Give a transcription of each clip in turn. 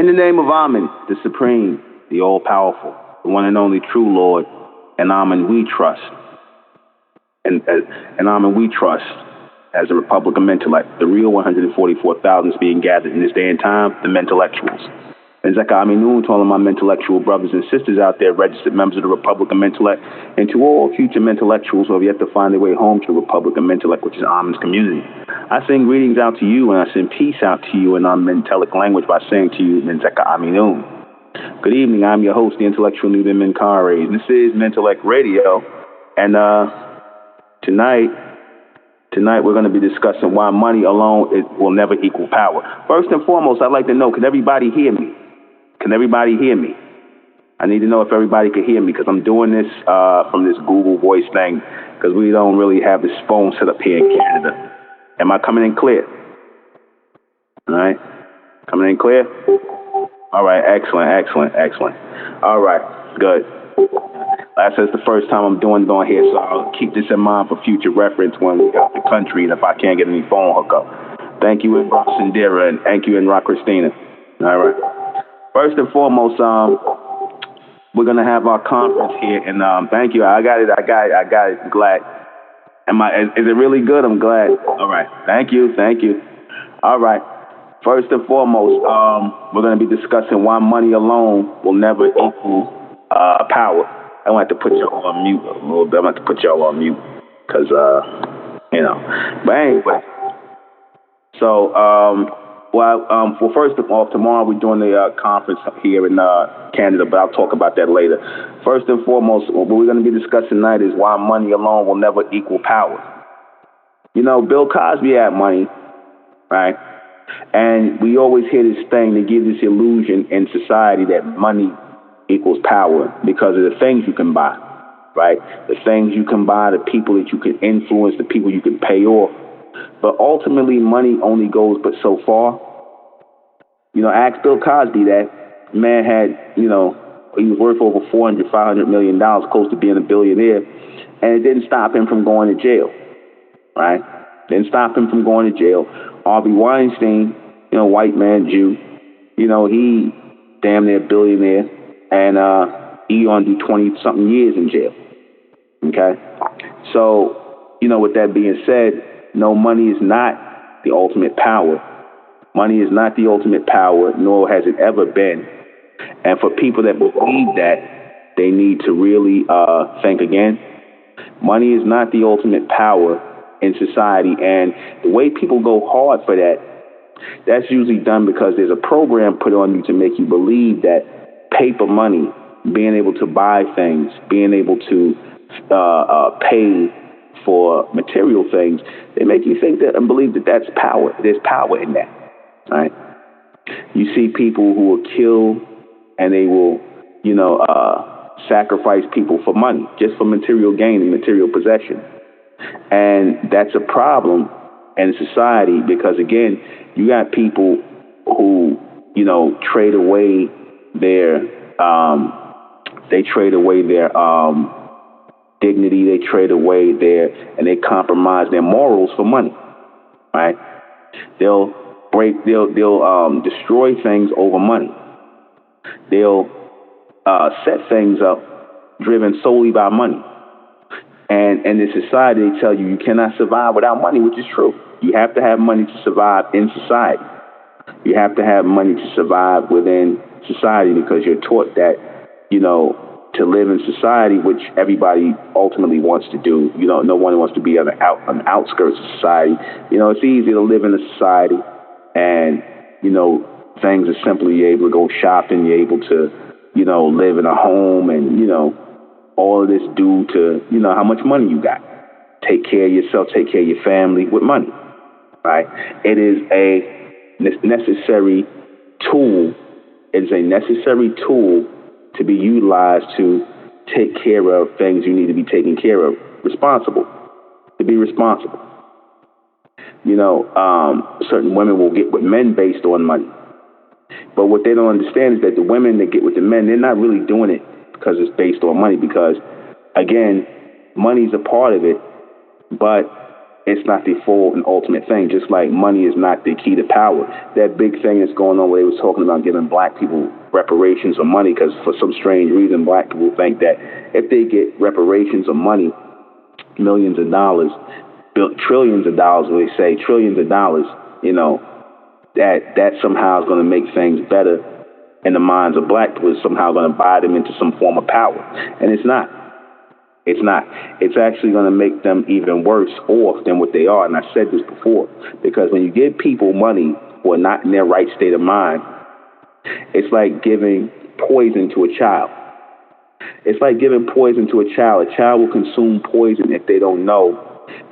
In the name of Amen, the Supreme, the All-Powerful, the one and only true Lord, and Amen we trust. And Amen we trust as a Republic of Mentellect, the real 144,000 is being gathered in this day and time, the Mentellectuals. And Zaka Aminun to all of my Mentellectual brothers and sisters out there, registered members of the Republic of Mentellect, and to all future Mentellectuals who have yet to find their way home to the Republic of Mentellect, which is Amen's community. I send greetings out to you, and I send peace out to you in our Mentellect language by saying to you, Zaka Aminun. Good evening, I'm your host, the intellectual NUBEN MENKARAYZZ. This is Mentellect Radio, and tonight we're going to be discussing why money alone will never equal power. First and foremost, I'd like to know, can everybody hear me? Can everybody hear me? I need to know if everybody can hear me, because I'm doing this from this Google Voice thing, because we don't really have this phone set up here in Canada. Am I coming in clear? All right. Coming in clear? All right. Excellent. All right. Good. That's the first time I'm doing it on here, so I'll keep this in mind for future reference when we got the country and if I can't get any phone hookup. Thank you, and Rock Sindira, and thank you, and Rock Christina. All right. First and foremost, we're gonna have our conference here, and thank you. I got it. I'm glad. Is it really good? I'm glad. All right. Thank you. All right. First and foremost, we're gonna be discussing why money alone will never equal power. I want to put y'all on mute a little bit. I'm going to put y'all on mute because, But anyway, so, well, first of all, tomorrow we're doing the conference here in Canada, but I'll talk about that later. First and foremost, what we're going to be discussing tonight is why money alone will never equal power. You know, Bill Cosby had money, right? And we always hear this thing that gives this illusion in society that money equals power because of the things you can buy, right? The things you can buy, the people that you can influence, the people you can pay off. But ultimately, money only goes but so far. You know, ask Bill Cosby that. Man had, he was worth over $400-500 million, close to being a billionaire, and it didn't stop him from going to jail, right? Didn't stop him from going to jail. Harvey Weinstein, white man, Jew, he damn near billionaire. And he gonna do 20-something years in jail. Okay? So, with that being said, no, money is not the ultimate power. Money is not the ultimate power, nor has it ever been. And for people that believe that, they need to really think again. Money is not the ultimate power in society. And the way people go hard for that, that's usually done because there's a program put on you to make you believe that paper money, being able to buy things, being able to pay for material things, they make you think that and believe that that's power. There's power in that, right? You see people who will kill and they will, sacrifice people for money, just for material gain and material possession. And that's a problem in society because, again, you got people who, trade away their dignity, they trade away and they compromise their morals for money, right? They'll destroy things over money. They'll set things up driven solely by money. And in this society, they tell you cannot survive without money, which is true. You have to have money to survive in society. You have to have money to survive within society because you're taught that, to live in society, which everybody ultimately wants to do. No one wants to be on the outskirts of society. It's easy to live in a society and, things are simply you're able to go shopping, you're able to, live in a home and, all of this due to, how much money you got. Take care of yourself, take care of your family with money, right? It is a necessary tool. It is a necessary tool to be utilized to take care of things you need to be taken care of. To be responsible. Certain women will get with men based on money. But what they don't understand is that the women that get with the men, they're not really doing it because it's based on money. Because, again, money's a part of it, but it's not the full and ultimate thing. Just like money is not the key to power. That big thing that's going on where they was talking about giving black people reparations or money, because for some strange reason, black people think that if they get reparations or money, millions of dollars, trillions of dollars, when they say trillions of dollars, that somehow is going to make things better in the minds of black people. Is somehow going to buy them into some form of power. And it's not. It's not. It's actually going to make them even worse off than what they are. And I said this before, because when you give people money who are not in their right state of mind, it's like giving poison to a child. It's like giving poison to a child. A child will consume poison if they don't know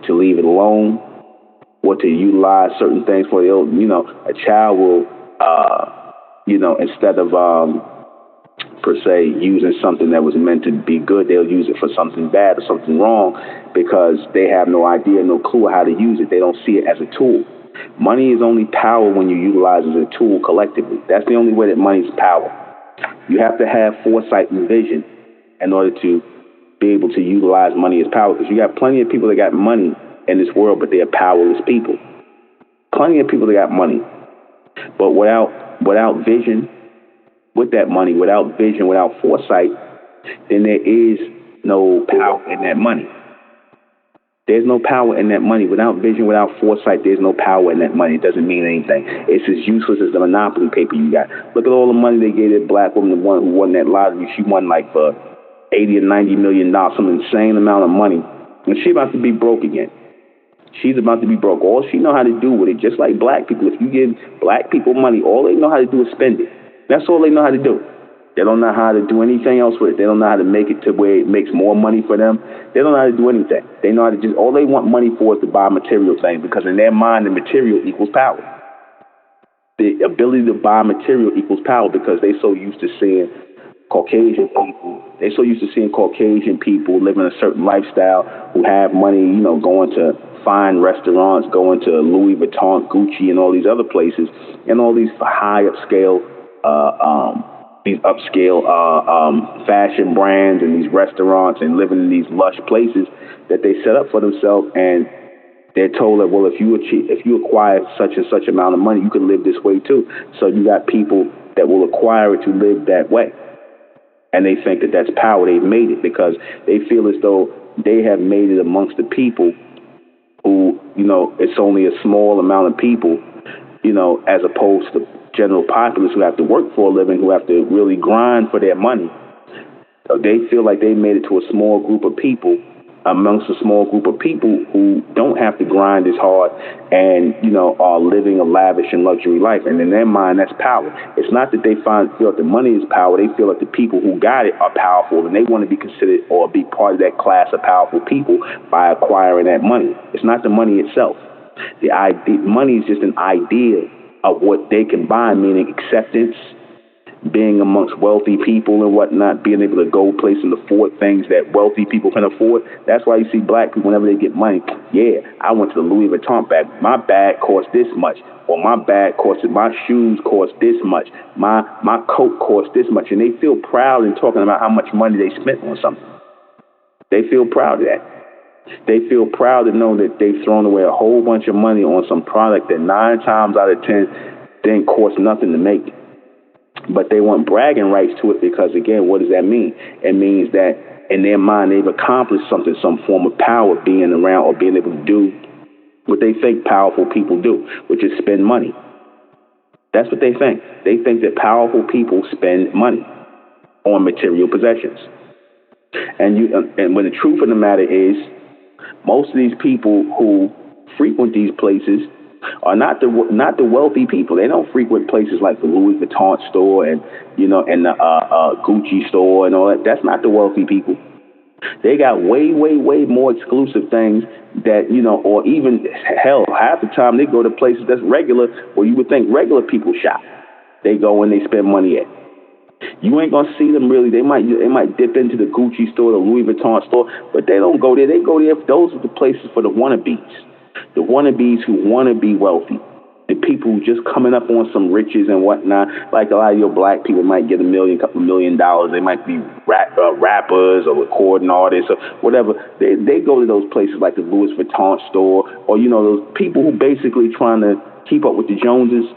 to leave it alone or to utilize certain things for their, a child will, instead of, per se, using something that was meant to be good, they'll use it for something bad or something wrong, because they have no idea, no clue how to use it. They don't see it as a tool. Money is only power when you utilize it as a tool collectively. That's the only way that money is power. You have to have foresight and vision in order to be able to utilize money as power, because you got plenty of people that got money in this world, but they are powerless people. Plenty of people that got money, but without vision, with that money, without vision, without foresight, then there is no power in that money. There's no power in that money. Without vision, without foresight, there's no power in that money. It doesn't mean anything. It's as useless as the monopoly paper you got. Look at all the money they gave that black woman, the one who won that lottery. She won like for $80 or $90 million, some insane amount of money. And she about to be broke again. She's about to be broke. All she know how to do with it, just like black people, if you give black people money, all they know how to do is spend it. That's all they know how to do. They don't know how to do anything else with it. They don't know how to make it to where it makes more money for them. They don't know how to do anything. They know how to all they want money for is to buy material things, because in their mind, the material equals power. The ability to buy material equals power, because they so used to seeing Caucasian people. They so used to seeing Caucasian people living a certain lifestyle, who have money, going to fine restaurants, going to Louis Vuitton, Gucci, and all these other places, and all these high upscale fashion brands and these restaurants, and living in these lush places that they set up for themselves. And they're told that, well, if you acquire such and such amount of money, you can live this way too. So you got people that will acquire it to live that way. And they think that that's power. They've made it, because they feel as though they have made it amongst the people who, it's only a small amount of people, as opposed to general populace who have to work for a living, who have to really grind for their money. So they feel like they made it to a small group of people, amongst a small group of people who don't have to grind as hard and, are living a lavish and luxury life. And in their mind, that's power. It's not that they feel that the money is power. They feel that the people who got it are powerful, and they want to be considered or be part of that class of powerful people by acquiring that money. It's not the money itself. Money is just an idea of what they can buy, meaning acceptance, being amongst wealthy people and whatnot, being able to go places and afford things that wealthy people can afford. That's why you see black people, whenever they get money, I went to the Louis Vuitton bag. My bag cost this much, or my shoes cost this much, my coat cost this much, and they feel proud in talking about how much money they spent on something. They feel proud of that. They feel proud to know that they've thrown away a whole bunch of money on some product that 9 times out of 10 didn't cost nothing to make. But they want bragging rights to it, because, again, what does that mean? It means that in their mind they've accomplished something, some form of power, being around or being able to do what they think powerful people do, which is spend money. That's what they think. They think that powerful people spend money on material possessions. And when the truth of the matter is, most of these people who frequent these places are not the wealthy people. They don't frequent places like the Louis Vuitton store and and the Gucci store and all that. That's not the wealthy people. They got way more exclusive things that or even hell, half the time they go to places that's regular, where you would think regular people shop. They go and they spend money at. You ain't gonna see them really. They might dip into the Gucci store, the Louis Vuitton store, but they don't go there. They go there. Those are the places for the wannabes. The wannabes who want to be wealthy. The people just coming up on some riches and whatnot. Like a lot of your black people might get couple $1 million. They might be rappers or recording artists or whatever. They go to those places like the Louis Vuitton store, or those people who basically trying to keep up with the Joneses.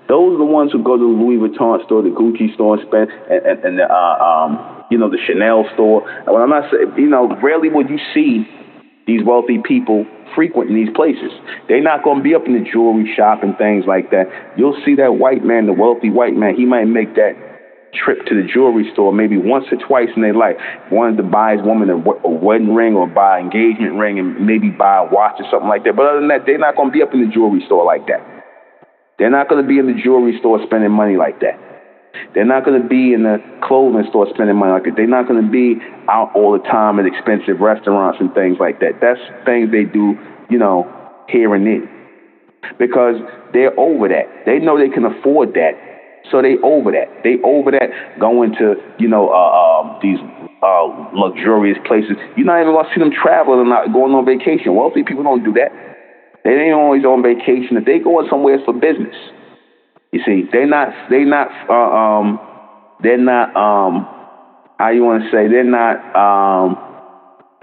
Those are the ones who go to the Louis Vuitton store, the Gucci store, and spend, and the Chanel store. And when I'm not saying, rarely would you see these wealthy people frequent in these places. They're not going to be up in the jewelry shop and things like that. You'll see that white man, the wealthy white man, he might make that trip to the jewelry store maybe once or twice in their life. Wanted to buy his woman a wedding ring or buy an engagement ring and maybe buy a watch or something like that. But other than that, they're not going to be up in the jewelry store like that. They're not going to be in the jewelry store spending money like that. They're not going to be in the clothing store spending money like that. They're not going to be out all the time at expensive restaurants and things like that. That's things they do, here and there. Because they're over that. They know they can afford that. So they over that. They over that going to, these luxurious places. You're not even going to see them traveling and not going on vacation. Wealthy people don't do that. They ain't always on vacation. If they going somewhere, it's for business. You see, they're not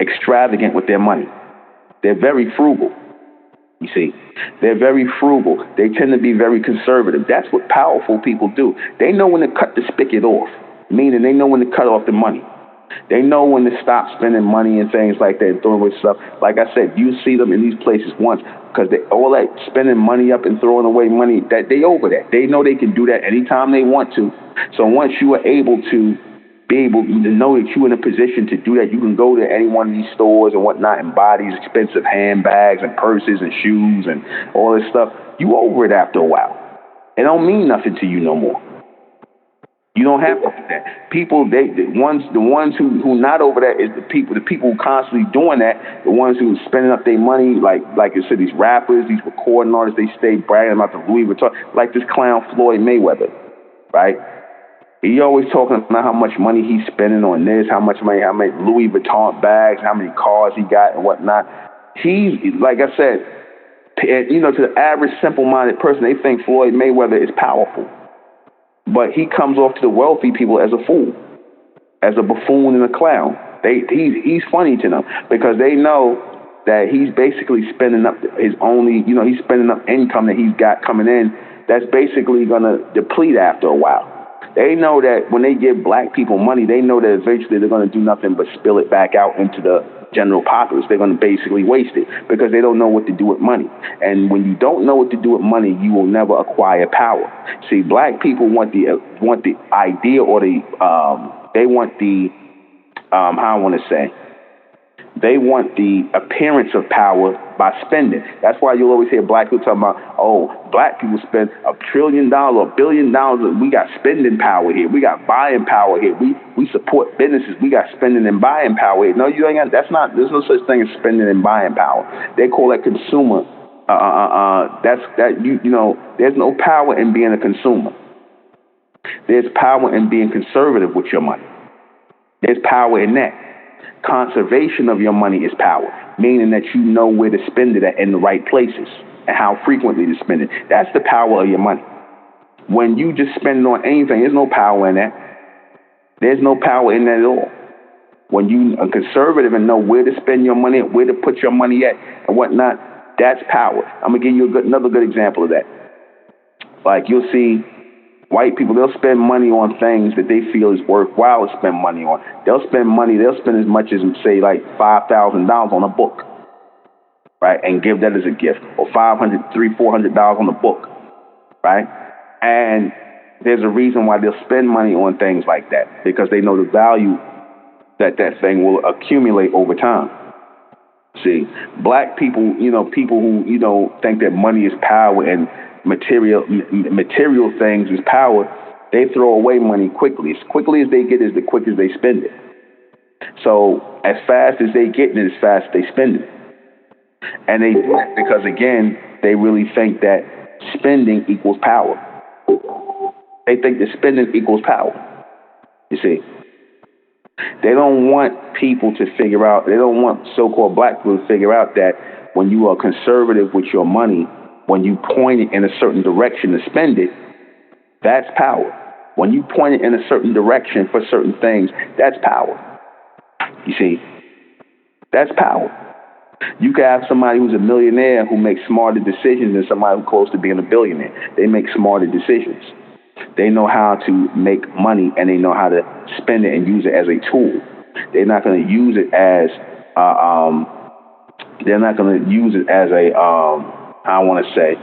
extravagant with their money. They're very frugal. You see, they're very frugal. They tend to be very conservative. That's what powerful people do. They know when to cut the spigot off, meaning they know when to cut off the money. They know when to stop spending money and things like that, throwing away stuff. Like I said, you see them in these places once because all that spending money up and throwing away money, that they over that. They know they can do that anytime they want to. So once you are able to know that you're in a position to do that, you can go to any one of these stores and whatnot and buy these expensive handbags and purses and shoes and all this stuff. You over it after a while. It don't mean nothing to you no more. You don't have to do that. People, the ones who not over that is the people who constantly doing that, the ones who spending up their money, like I said, these rappers, these recording artists, they stay bragging about the Louis Vuitton, like this clown Floyd Mayweather, right? He always talking about how much money he's spending on this, how many Louis Vuitton bags, how many cars he got and whatnot. He's, like I said, to the average simple-minded person, they think Floyd Mayweather is powerful. But he comes off to the wealthy people as a fool, as a buffoon and a clown. He's funny to them because they know that he's basically spending up his only, he's spending up income that he's got coming in that's basically going to deplete after a while. They know that when they give black people money, they know that eventually they're going to do nothing but spill it back out into the general populace. They're going to basically waste it because they don't know what to do with money. And when you don't know what to do with money, you will never acquire power. See, black people want the idea or they want the they want the appearance of power by spending. That's why you'll always hear black people talking about, black people spend $1 trillion or $1 billion. We got spending power here. We got buying power here. We support businesses. We got spending and buying power here. No, you ain't got. There's no such thing as spending and buying power. They call that consumer. There's no power in being a consumer. There's power in being conservative with your money. There's power in that. Conservation of your money is power, meaning that you know where to spend it at in the right places and how frequently to spend it. That's the power of your money. When you just spend it on anything, there's no power in that. There's no power in that at all. When you are conservative and know where to spend your money, where to put your money at and whatnot, that's power. I'm going to give you another good example of that. Like you'll see white people, they'll spend money on things that they feel is worthwhile to spend money on. They'll spend as much as, say, like $5,000 on a book, right? And give that as a gift. Or $300, $400 on a book, right? And there's a reason why they'll spend money on things like that, because they know the value that thing will accumulate over time. See, black people, people who, think that money is power and material things is power, they throw away money quickly. As quickly as they get it, as the quick as they spend it. So as fast as they get it, as fast as they spend it. And they do it because, again, they really think that spending equals power. They think that spending equals power. You see, they don't want people to figure out, they don't want so-called black people to figure out that when you are conservative with your money, when you point it in a certain direction to spend it, that's power. When you point it in a certain direction for certain things, that's power. You see, that's power. You can have somebody who's a millionaire who makes smarter decisions than somebody who's close to being a billionaire. They make smarter decisions. They know how to make money, and they know how to spend it and use it as a tool. They're not going to use it as they're not going to use it as a I want to say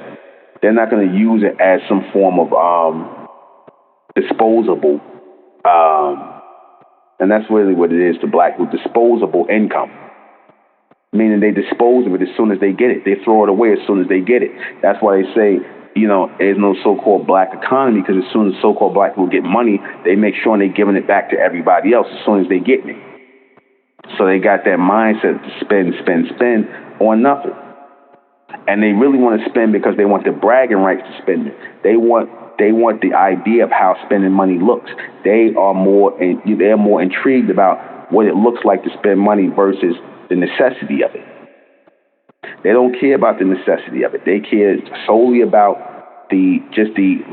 they're not going to use it as some form of disposable, and that's really what it is to black people, disposable income. Meaning they dispose of it as soon as they get it. They throw it away as soon as they get it. That's why they say, you know, there's no so-called black economy, because as soon as so-called black people get money, they make sure they're giving it back to everybody else as soon as they get it. So they got that mindset to spend on nothing. And they really want to spend because they want the bragging rights to spend it. They want the idea of how spending money looks. They're more intrigued about what it looks like to spend money versus the necessity of it. They don't care about the necessity of it. They care solely about the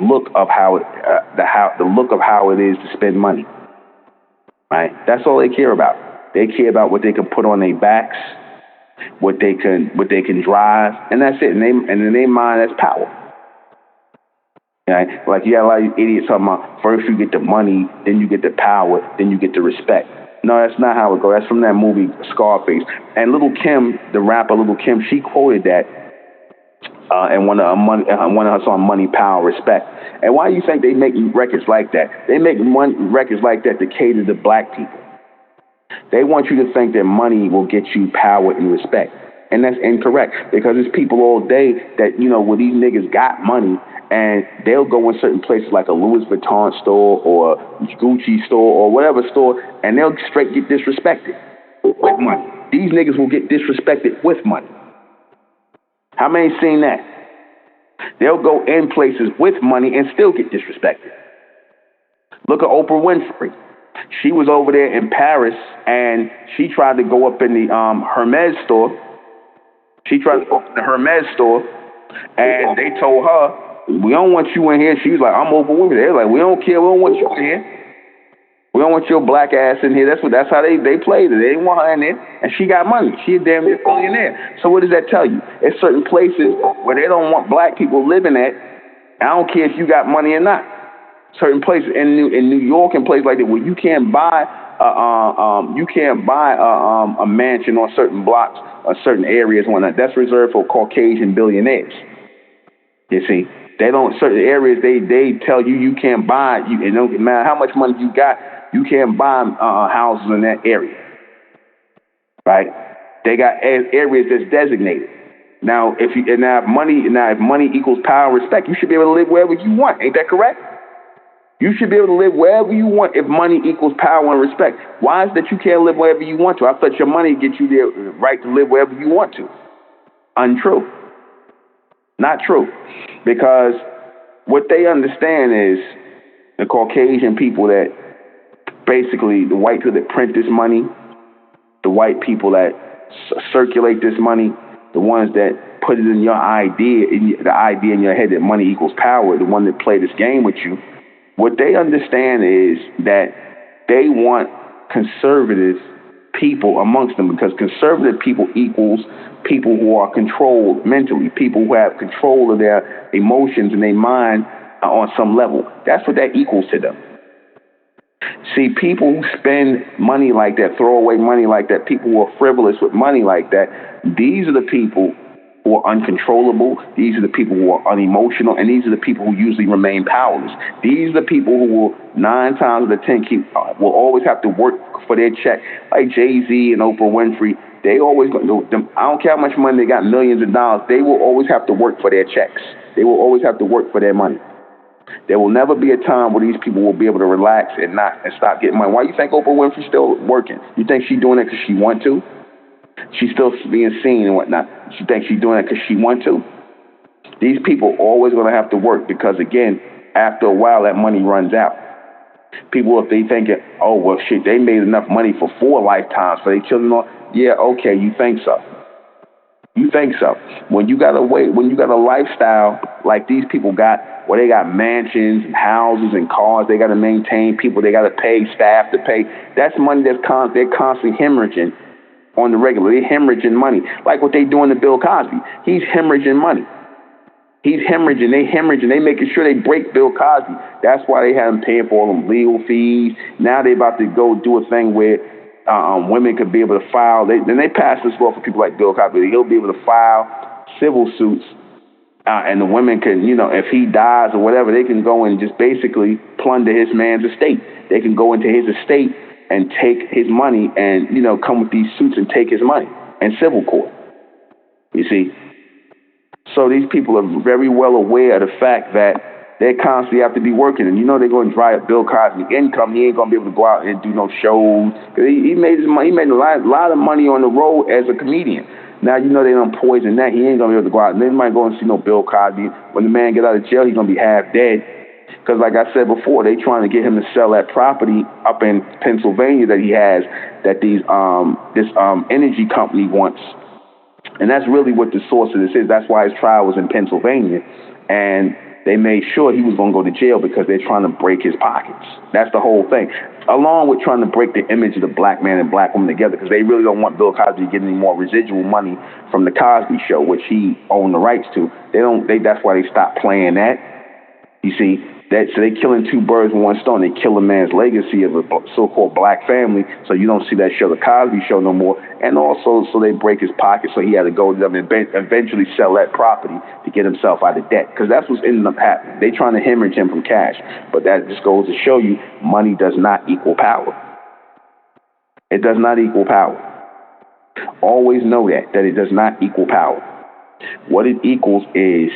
look of how it is to spend money. Right? That's all they care about. They care about what they can put on their backs, what they can drive, and that's it. And in their mind, that's power. Right? Like you got a lot of idiots talking about first you get the money, then you get the power, then you get the respect. No, that's not how it goes. That's from that movie Scarface. And Little Kim, the rapper Little Kim, she quoted that in one of her songs, Money, Power, Respect. And why do you think they make records like that? They make records like that to cater to black people. They want you to think that money will get you power and respect. And that's incorrect, because there's people all day that, you know, where these niggas got money, and they'll go in certain places like a Louis Vuitton store or Gucci store or whatever store, and they'll straight get disrespected with money. These niggas will get disrespected with money. How many seen that? They'll go in places with money and still get disrespected. Look at Oprah Winfrey. She was over there in Paris, and she tried to go up in the Hermes store. She tried to go in the Hermes store, and they told her, "We don't want you in here." She was like, "I'm Oprah Winfrey." They're like, "We don't care. We don't want you in here. We don't want your black ass in here." That's how they played it. They didn't want her in there, and she got money. She a damn near billionaire. So what does that tell you? There's certain places where they don't want black people living at. I don't care if you got money or not. Certain places in New York and places like that where you can't buy a mansion on certain blocks or certain areas and whatnot. That's reserved for Caucasian billionaires. You see, they don't, certain areas they tell you can't buy. It don't matter how much money you got, you can't buy houses in that area. Right? They got areas that's designated. Now, if money equals power and respect, you should be able to live wherever you want. Ain't that correct? You should be able to live wherever you want if money equals power and respect. Why is that you can't live wherever you want to? I thought your money gets you the right to live wherever you want to. Untrue. Not true. Because what they understand is the Caucasian people that basically, the white people that print this money, the white people that circulate this money, the ones that put it in your idea, the idea in your head that money equals power, the one that play this game with you, what they understand is that they want conservative people amongst them, because conservative people equals people who are controlled mentally, people who have control of their emotions and their mind on some level. That's what that equals to them. See, people who spend money like that, throw away money like that, people who are frivolous with money like that, these are the people who are uncontrollable. These are the people who are unemotional, and these are the people who usually remain powerless. These are the people who will 9 times out of 10 will always have to work for their check. Like Jay-Z and Oprah Winfrey, they always I don't care how much money they got, millions of dollars. They will always have to work for their checks. They will always have to work for their money. There will never be a time where these people will be able to relax and stop getting money. Why you think Oprah Winfrey's still working? You think she's doing it because she want to? She's still being seen and whatnot. She thinks she's doing it because she wants to. These people are always going to have to work because, again, after a while, that money runs out. People, if they think, oh, well, shit, they made enough money for 4 lifetimes for their children. Yeah, okay, you think so. You think so? When you got a lifestyle like these people got, where they got mansions and houses and cars, they got to maintain people, they got to pay staff to pay. That's money they're constantly hemorrhaging on the regular. They're hemorrhaging money, like what they doing to Bill Cosby. He's hemorrhaging money. He's hemorrhaging. They making sure they break Bill Cosby. That's why they have him paying for all them legal fees. Now they about to go do a thing where women could be able to file. Then they passed this law for people like Bill Cosby. He'll be able to file civil suits, and the women can, if he dies or whatever, they can go and just basically plunder his man's estate. They can go into his estate and take his money and, come with these suits and take his money in civil court. You see? So these people are very well aware of the fact that they constantly have to be working, and they're going to dry up Bill Cosby's income. He ain't going to be able to go out and do no shows. He made his money. He made a lot of money on the road as a comedian. Now they don't poison that. He ain't going to be able to go out. And they might go and see no Bill Cosby. When the man get out of jail, he's going to be half dead. Because like I said before, they trying to get him to sell that property up in Pennsylvania that he has, that this energy company wants. And that's really what the source of this is. That's why his trial was in Pennsylvania. And they made sure he was going to go to jail because they're trying to break his pockets. That's the whole thing. Along with trying to break the image of the black man and black woman together, because they really don't want Bill Cosby to get any more residual money from the Cosby Show, which he owned the rights to. That's why they stopped playing that. You see, so they killing two birds with one stone. They kill a man's legacy of a so-called black family, so you don't see that show, the Cosby Show, no more. And also, so they break his pocket, so he had to go to them and eventually sell that property to get himself out of debt, because that's what's ended up happening. They trying to hemorrhage him from cash, but that just goes to show you money does not equal power. It does not equal power. Always know that it does not equal power. What it equals is,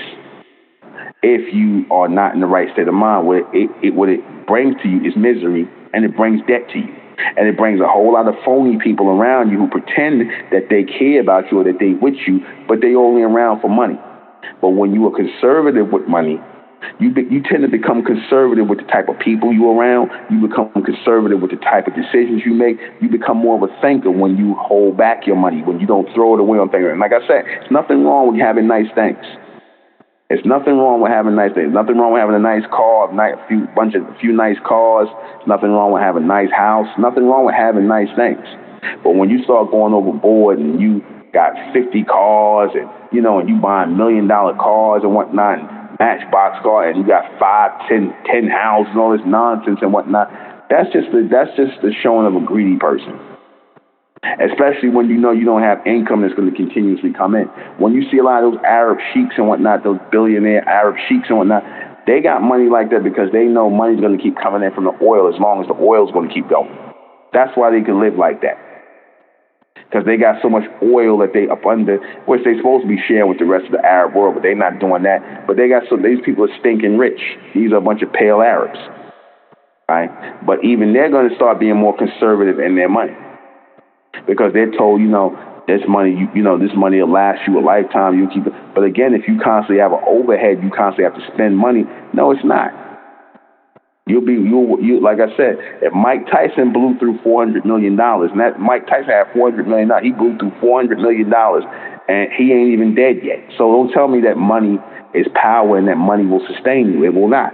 if you are not in the right state of mind, what it brings to you is misery, and it brings debt to you. And it brings a whole lot of phony people around you who pretend that they care about you or that they with you, but they only around for money. But when you are conservative with money, you tend to become conservative with the type of people you around. You become conservative with the type of decisions you make. You become more of a thinker when you hold back your money, when you don't throw it away on things. And like I said, there's nothing wrong with having nice things. There's nothing wrong with having nice things. Nothing wrong with having a nice car, a few nice cars. Nothing wrong with having a nice house. Nothing wrong with having nice things. But when you start going overboard and you got 50 cars and and you buying $1 million cars and whatnot, and Matchbox car, and you got 5, 10 houses and all this nonsense and whatnot, that's just the showing of a greedy person. Especially when you don't have income that's going to continuously come in. When you see a lot of those Arab sheiks and whatnot, those billionaire Arab sheiks and whatnot, they got money like that because they know money's going to keep coming in from the oil as long as the oil's going to keep going. That's why they can live like that. Because they got so much oil that they up under, which they're supposed to be sharing with the rest of the Arab world, but they're not doing that. But these people are stinking rich. These are a bunch of pale Arabs. Right? But even they're going to start being more conservative in their money. Because they're told, this money, this money will last you a lifetime. You keep it. But again, if you constantly have an overhead, you constantly have to spend money. No, it's not. You like I said, if Mike Tyson blew through $400 million, and that Mike Tyson had $400 million, he blew through $400 million, and he ain't even dead yet. So don't tell me that money is power and that money will sustain you. It will not.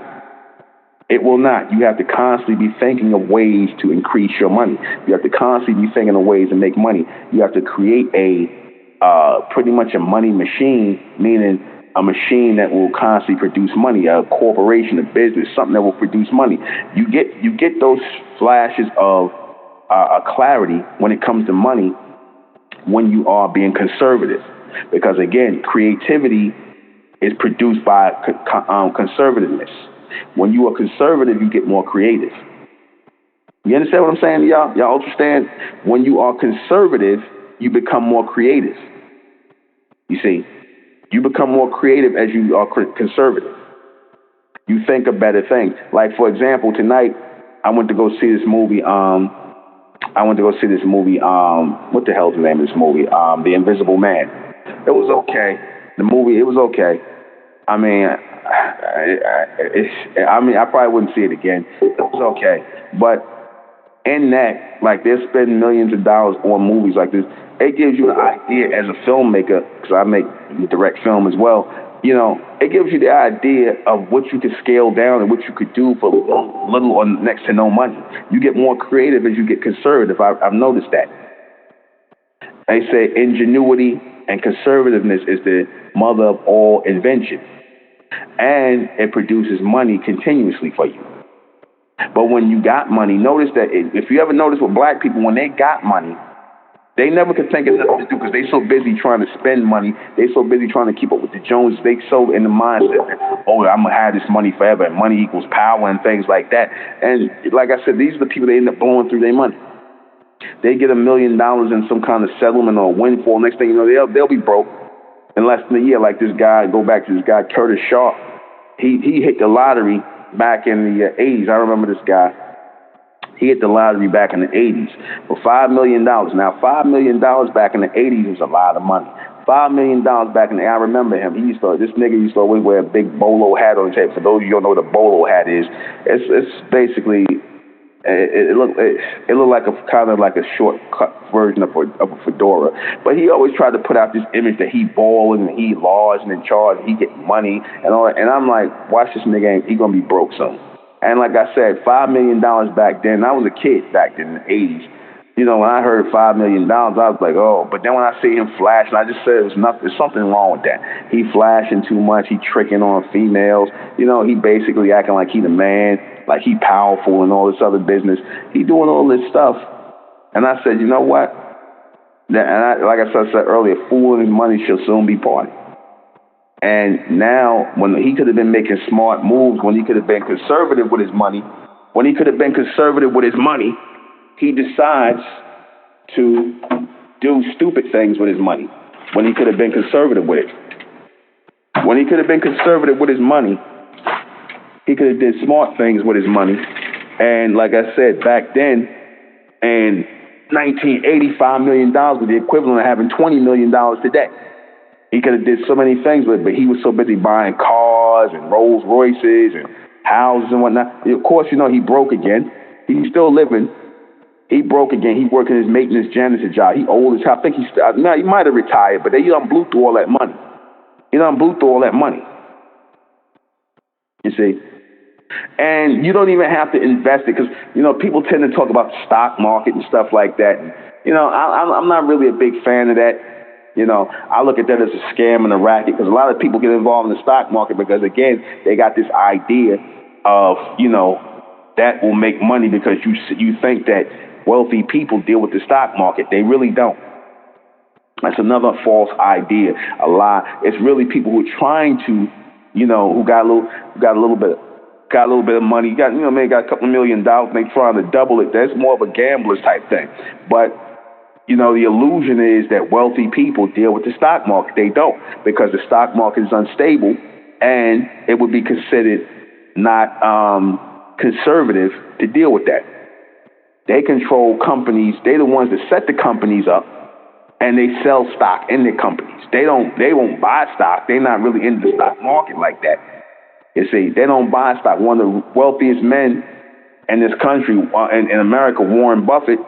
It will not. You have to constantly be thinking of ways to increase your money. You have to constantly be thinking of ways to make money. You have to create pretty much a money machine, meaning a machine that will constantly produce money, a corporation, a business, something that will produce money. You get those flashes of clarity when it comes to money when you are being conservative. Because again, creativity is produced by conservativeness. When you are conservative, you get more creative. You understand what I'm saying, y'all? Y'all understand? When you are conservative, you become more creative. You see, you become more creative as you are conservative. You think of better things. Like, for example, tonight, I went to go see this movie. What the hell's the name of this movie? The Invisible Man. It was okay. The movie, it was okay. I probably wouldn't see it again. It was okay. But in that, like, they spend millions of dollars on movies like this. It gives you an idea as a filmmaker, because I make direct film as well. You know, it gives you the idea of what you could scale down and what you could do for little or next to no money. You get more creative as you get conservative. I've noticed that. They say ingenuity and conservativeness is the mother of all invention, and it produces money continuously for you. But when you got money, notice that if you ever notice with black people, when they got money, they never could think of nothing to do because they so busy trying to spend money. They so busy trying to keep up with the Joneses. They so in the mindset that, oh, I'm going to have this money forever, and money equals power and things like that. And like I said, these are the people that end up blowing through their money. They get $1 million in some kind of settlement or windfall. Next thing you know, they'll be broke in less than a year. Like this guy, go back to this guy, Curtis Sharp. He hit the lottery back in the 80s. I remember this guy. He hit the lottery back in the 80s for $5 million. Now, $5 million back in the 80s was a lot of money. $5 million back in the, I remember him. This nigga used to always wear a big bolo hat on his head. For those of you who don't know what a bolo hat is, it's basically, it looked like a kind of like a shortcut version of a fedora. But he always tried to put out this image that he balling and he large and in charge and he get money and all that. And I'm like, watch this nigga, he gonna be broke soon. And like I said, $5 million back then, I was a kid back then in the 80s. You know, when I heard $5 million, I was like, oh. But then when I see him flashing, I just said there's something wrong with that. He flashing too much. He tricking on females. You know, he basically acting like he the man, like he powerful and all this other business. He doing all this stuff. And I said, you know what? Like I said earlier, fool and his money shall soon be parted. And now, when he could have been making smart moves, when he could have been conservative with his money, he decides to do stupid things with his money when he could have been conservative with it. When he could have been conservative with his money, he could have did smart things with his money. And like I said, back then, in 1980, $5 million was the equivalent of having $20 million today. He could have did so many things with it, but he was so busy buying cars and Rolls Royces and houses and whatnot. Of course, you know, he broke again. He's still living. He broke again. He working his maintenance janitor job. He old as hell. I think he might have retired, but he done blew through all that money. You see? And you don't even have to invest it because, you know, people tend to talk about the stock market and stuff like that. And, you know, I'm not really a big fan of that. You know, I look at that as a scam and a racket because a lot of people get involved in the stock market because, again, they got this idea of, you know, that will make money because you think that wealthy people deal with the stock market. They really don't. That's another false idea, a lie. It's really people who are trying to, you know, who got a little bit of money, maybe got a couple $1 million, and they trying to double it. That's more of a gambler's type thing. But you know, the illusion is that wealthy people deal with the stock market. They don't, because the stock market is unstable, and it would be considered not conservative to deal with that. They control companies. They're the ones that set the companies up, and they sell stock in their companies. They won't buy stock. They're not really in the stock market like that. You see, they don't buy stock. One of the wealthiest men in this country, in America, Warren Buffett,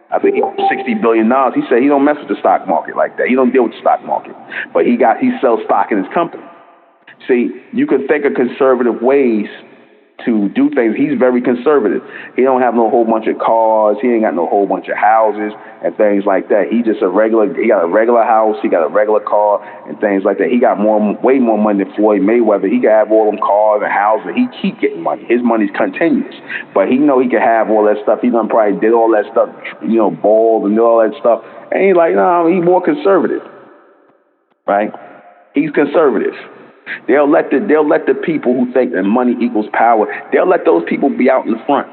I think $60 billion. He said he don't mess with the stock market like that. He don't deal with the stock market. But he sells stock in his company. See, you can think of conservative ways to do things. He's very conservative. He don't have no whole bunch of cars. He ain't got no whole bunch of houses and things like that. He got a regular house. He got a regular car and things like that. He got way more money than Floyd Mayweather. He can have all them cars and houses. He keep getting money. His money's continuous. But he know he can have all that stuff. He done probably did all that stuff, you know, bald and all that stuff. And he's like, no, he's more conservative, right? He's conservative. They'll let the people who think that money equals power, they'll let those people be out in the front.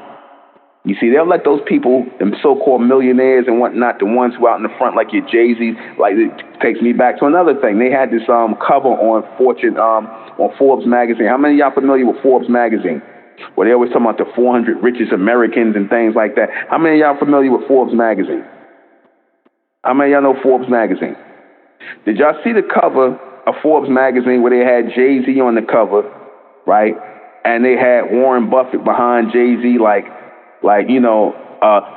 You see, they'll let those people, them so-called millionaires and whatnot, the ones who are out in the front, like your Jay-Z. Like, it takes me back to another thing. They had this cover on Forbes magazine. How many of y'all familiar with Forbes magazine? Where they always talk about the 400 richest Americans and things like that. How many of y'all familiar with Forbes magazine? How many of y'all know Forbes magazine? Did y'all see the cover of Forbes magazine where they had Jay-Z on the cover, right? And they had Warren Buffett behind Jay-Z, like you know,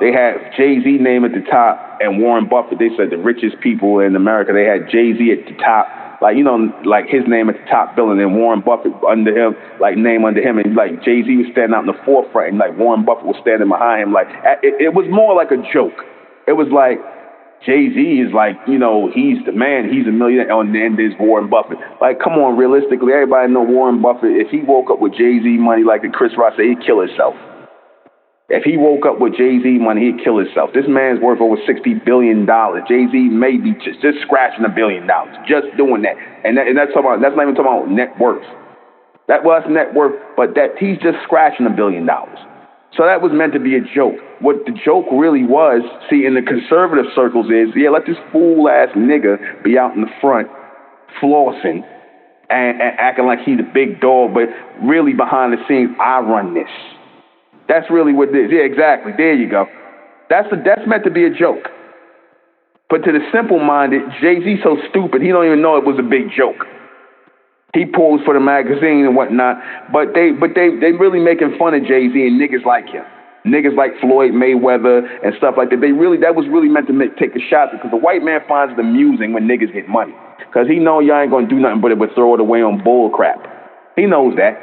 They had Jay-Z name at the top and Warren Buffett. They said the richest people in America. They had Jay-Z at the top, like, you know, like his name at the top billing, and Warren Buffett under him, like name under him, and like Jay-Z was standing out in the forefront, and like Warren Buffett was standing behind him. Like it was more like a joke. It was like Jay-Z is like, you know, he's the man, he's a millionaire, and then there's Warren Buffett. Like, come on, realistically, everybody know Warren Buffett. If he woke up with Jay-Z money, like Chris Rock said, he'd kill himself. If he woke up with Jay-Z money, he'd kill himself. This man's worth over $60 billion. Jay-Z may be just scratching $1 billion, just doing that. And that's not even talking about net worth. That's net worth, but that he's just scratching $1 billion. So that was meant to be a joke. What the joke really was, see, in the conservative circles is, yeah, let this fool-ass nigga be out in the front flossing and acting like he's a big dog, but really behind the scenes, I run this. That's really what it is. Yeah, exactly. There you go. That's meant to be a joke. But to the simple-minded, Jay-Z so stupid, he don't even know it was a big joke. He posed for the magazine and whatnot, but they really making fun of Jay-Z and niggas like him. Niggas like Floyd Mayweather and stuff like that. That was really meant to take a shot, because the white man finds it amusing when niggas get money. Because he know y'all ain't going to do nothing but throw it away on bull crap. He knows that.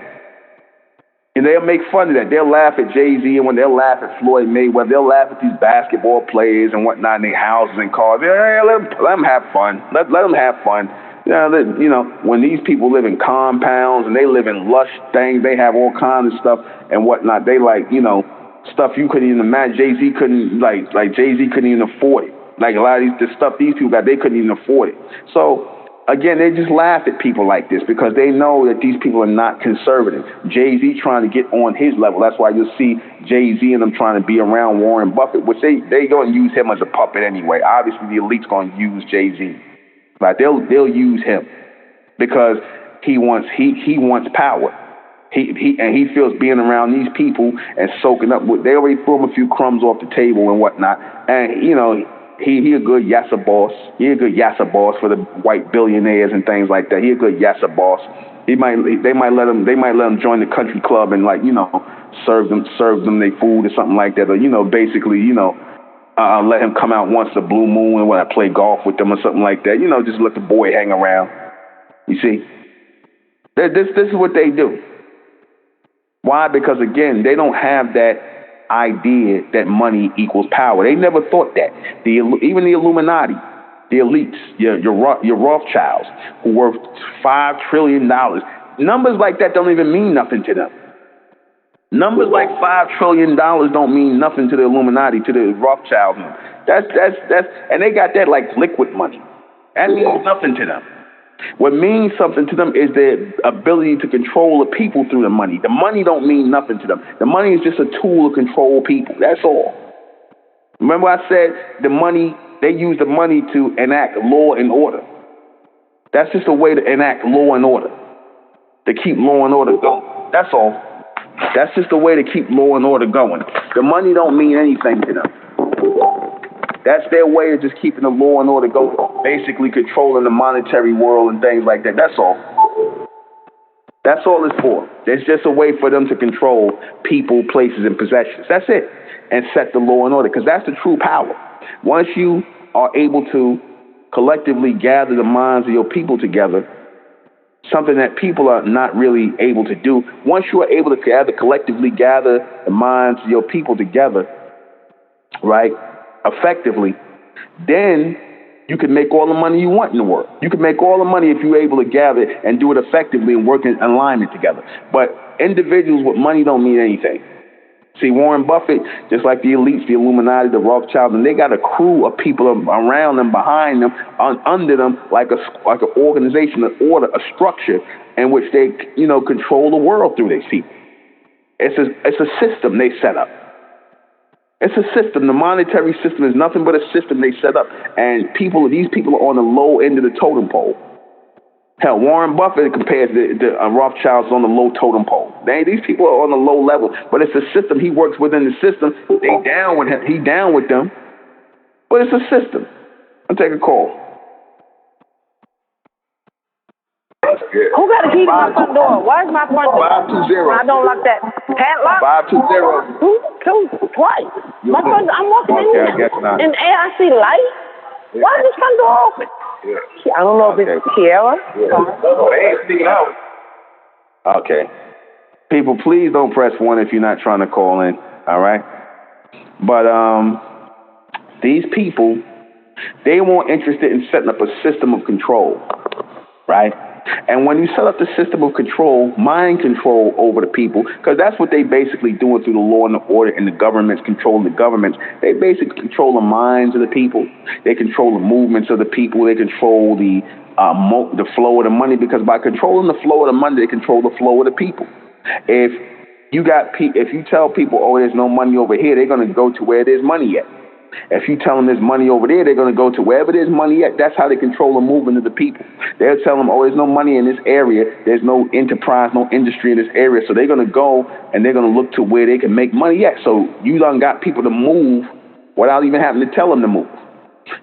And they'll make fun of that. They'll laugh at Jay-Z, and when they'll laugh at Floyd Mayweather, they'll laugh at these basketball players and whatnot in their houses and cars. Yeah, let them have fun. Let them have fun. You know, when these people live in compounds and they live in lush things, they have all kinds of stuff and whatnot. They like, you know, stuff you couldn't even imagine. Jay-Z couldn't, like Jay-Z couldn't even afford it. Like a lot of the stuff these people got, they couldn't even afford it. So, again, they just laugh at people like this because they know that these people are not conservative. Jay-Z trying to get on his level. That's why you'll see Jay-Z and them trying to be around Warren Buffett, which they going to use him as a puppet anyway. Obviously, the elite's going to use Jay-Z. Like they'll use him because he wants power. He feels being around these people and soaking up what they already threw him a few crumbs off the table and whatnot. And you know, he a good yassa boss. He a good yassa boss for the white billionaires and things like that. He a good yassa boss. They might let him join the country club and, like, you know, serve them their food or something like that, or, you know, basically, you know, let him come out once a blue moon and when I play golf with them or something like that. You know, just let the boy hang around. You see, this is what they do. Why? Because again, they don't have that idea that money equals power. They never thought that. Even the Illuminati, the elites, your Rothschilds, who worth $5 trillion. Numbers like that don't even mean nothing to them. Numbers like $5 trillion don't mean nothing to the Illuminati, to the Rothschilds. That's and they got that like liquid money. That means nothing to them. What means something to them is their ability to control the people through the money. The money don't mean nothing to them. The money is just a tool to control people. That's all. Remember I said they use the money to enact law and order. That's just a way to enact law and order, to keep law and order going. That's all. That's just a way to keep law and order going. The money don't mean anything to them. That's their way of just keeping the law and order going, basically controlling the monetary world and things like that. That's all. That's all it's for. It's just a way for them to control people, places, and possessions. That's it. And set the law and order, because that's the true power. Once you are able to collectively gather the minds of your people together, something that people are not really able to do, once you are able to collectively gather the minds of your people together, right, effectively, then you can make all the money you want in the world. You can make all the money if you're able to gather and do it effectively and work in alignment together. But individuals with money don't mean anything. See, Warren Buffett, just like the elites, the Illuminati, the Rothschilds, and they got a crew of people around them, behind them, under them, like an organization, an order, a structure in which they, you know, control the world through these people. It's a system they set up. It's a system. The monetary system is nothing but a system they set up. And these people are on the low end of the totem pole. Hell, Warren Buffett compares the Rothschilds on the low totem pole. These people are on the low level, but it's a system. He works within the system. They down with him. He down with them. But it's a system. I'll take a call. Who got a key to my front door? Why is my front door? 520. I don't lock that padlock. 520. Who? Twice. My front door, I'm walking in Okay, I guess not. and I see light. Why is this front door open? Yeah. I don't know if it's Kiara. Yeah. They ain't sneaking out. Okay. People, please don't press 1 if you're not trying to call in, all right? But these people, they weren't interested in setting up a system of control, right? And when you set up the system of control, mind control over the people, because that's what they basically doing through the law and the order and the governments controlling the governments. They basically control the minds of the people. They control the movements of the people. They control the flow of the money, because by controlling the flow of the money, they control the flow of the people. If you tell people, oh, there's no money over here, they're going to go to where there's money at. If you tell them there's money over there, they're going to go to wherever there's money at. That's how they control the movement of the people. They'll tell them, oh, there's no money in this area. There's no enterprise, no industry in this area. So they're going to go and they're going to look to where they can make money at. So you done got people to move without even having to tell them to move.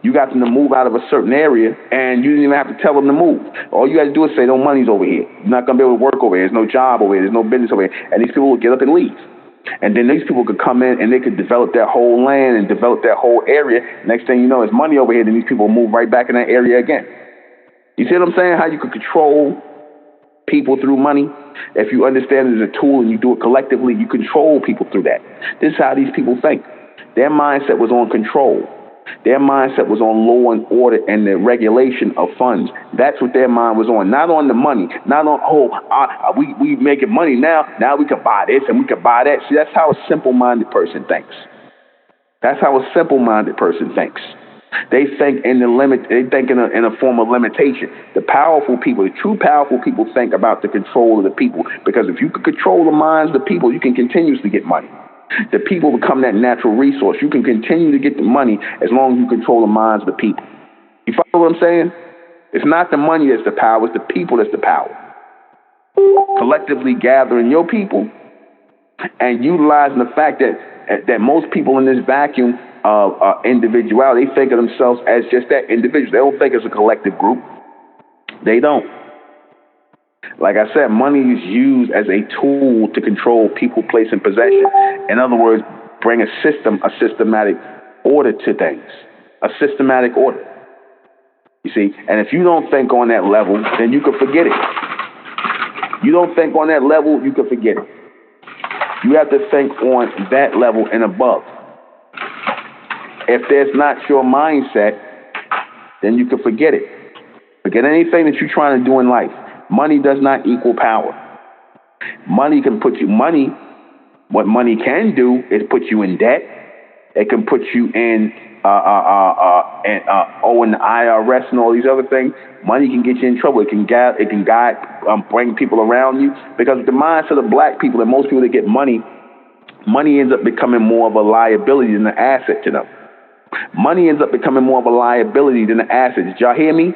You got them to move out of a certain area, and you didn't even have to tell them to move. All you got to do is say, no money's over here. You're not going to be able to work over here. There's no job over here. There's no business over here. And these people will get up and leave. And then these people could come in and they could develop that whole land and develop that whole area. Next thing you know, there's money over here, then these people will move right back in that area again. You see what I'm saying? How you could control people through money? If you understand it as a tool and you do it collectively, you control people through that. This is how these people think. Their mindset was on control. Their mindset was on law and order and the regulation of funds. That's what their mind was on. Not on the money. Not on, we making money now. Now we can buy this and we can buy that. See, that's how a simple-minded person thinks. That's how a simple-minded person thinks. They think in the limit. They think in a form of limitation. The powerful people, the true powerful people, think about the control of the people. Because if you can control the minds of the people, you can continuously get money. The people become that natural resource. You can continue to get the money as long as you control the minds of the people. You follow what I'm saying? It's not the money that's the power, it's the people that's the power. Collectively gathering your people and utilizing the fact that most people in this vacuum of individuality, they think of themselves as just that individual. They don't think it's a collective group. They don't. Like I said, money is used as a tool to control people, place, and possession. In other words, bring a systematic order to things. A systematic order. You see? And if you don't think on that level, then you can forget it. You don't think on that level, you can forget it. You have to think on that level and above. If there's not your mindset, then you can forget it. Forget anything that you're trying to do in life. Money does not equal power. Money can put you, what money can do is put you in debt. It can put you in owing the IRS and all these other things. Money can get you in trouble. It can guide, bring people around you. Because the mindset of black people and most people that get money ends up becoming more of a liability than an asset to them. Money ends up becoming more of a liability than an asset. Did y'all hear me?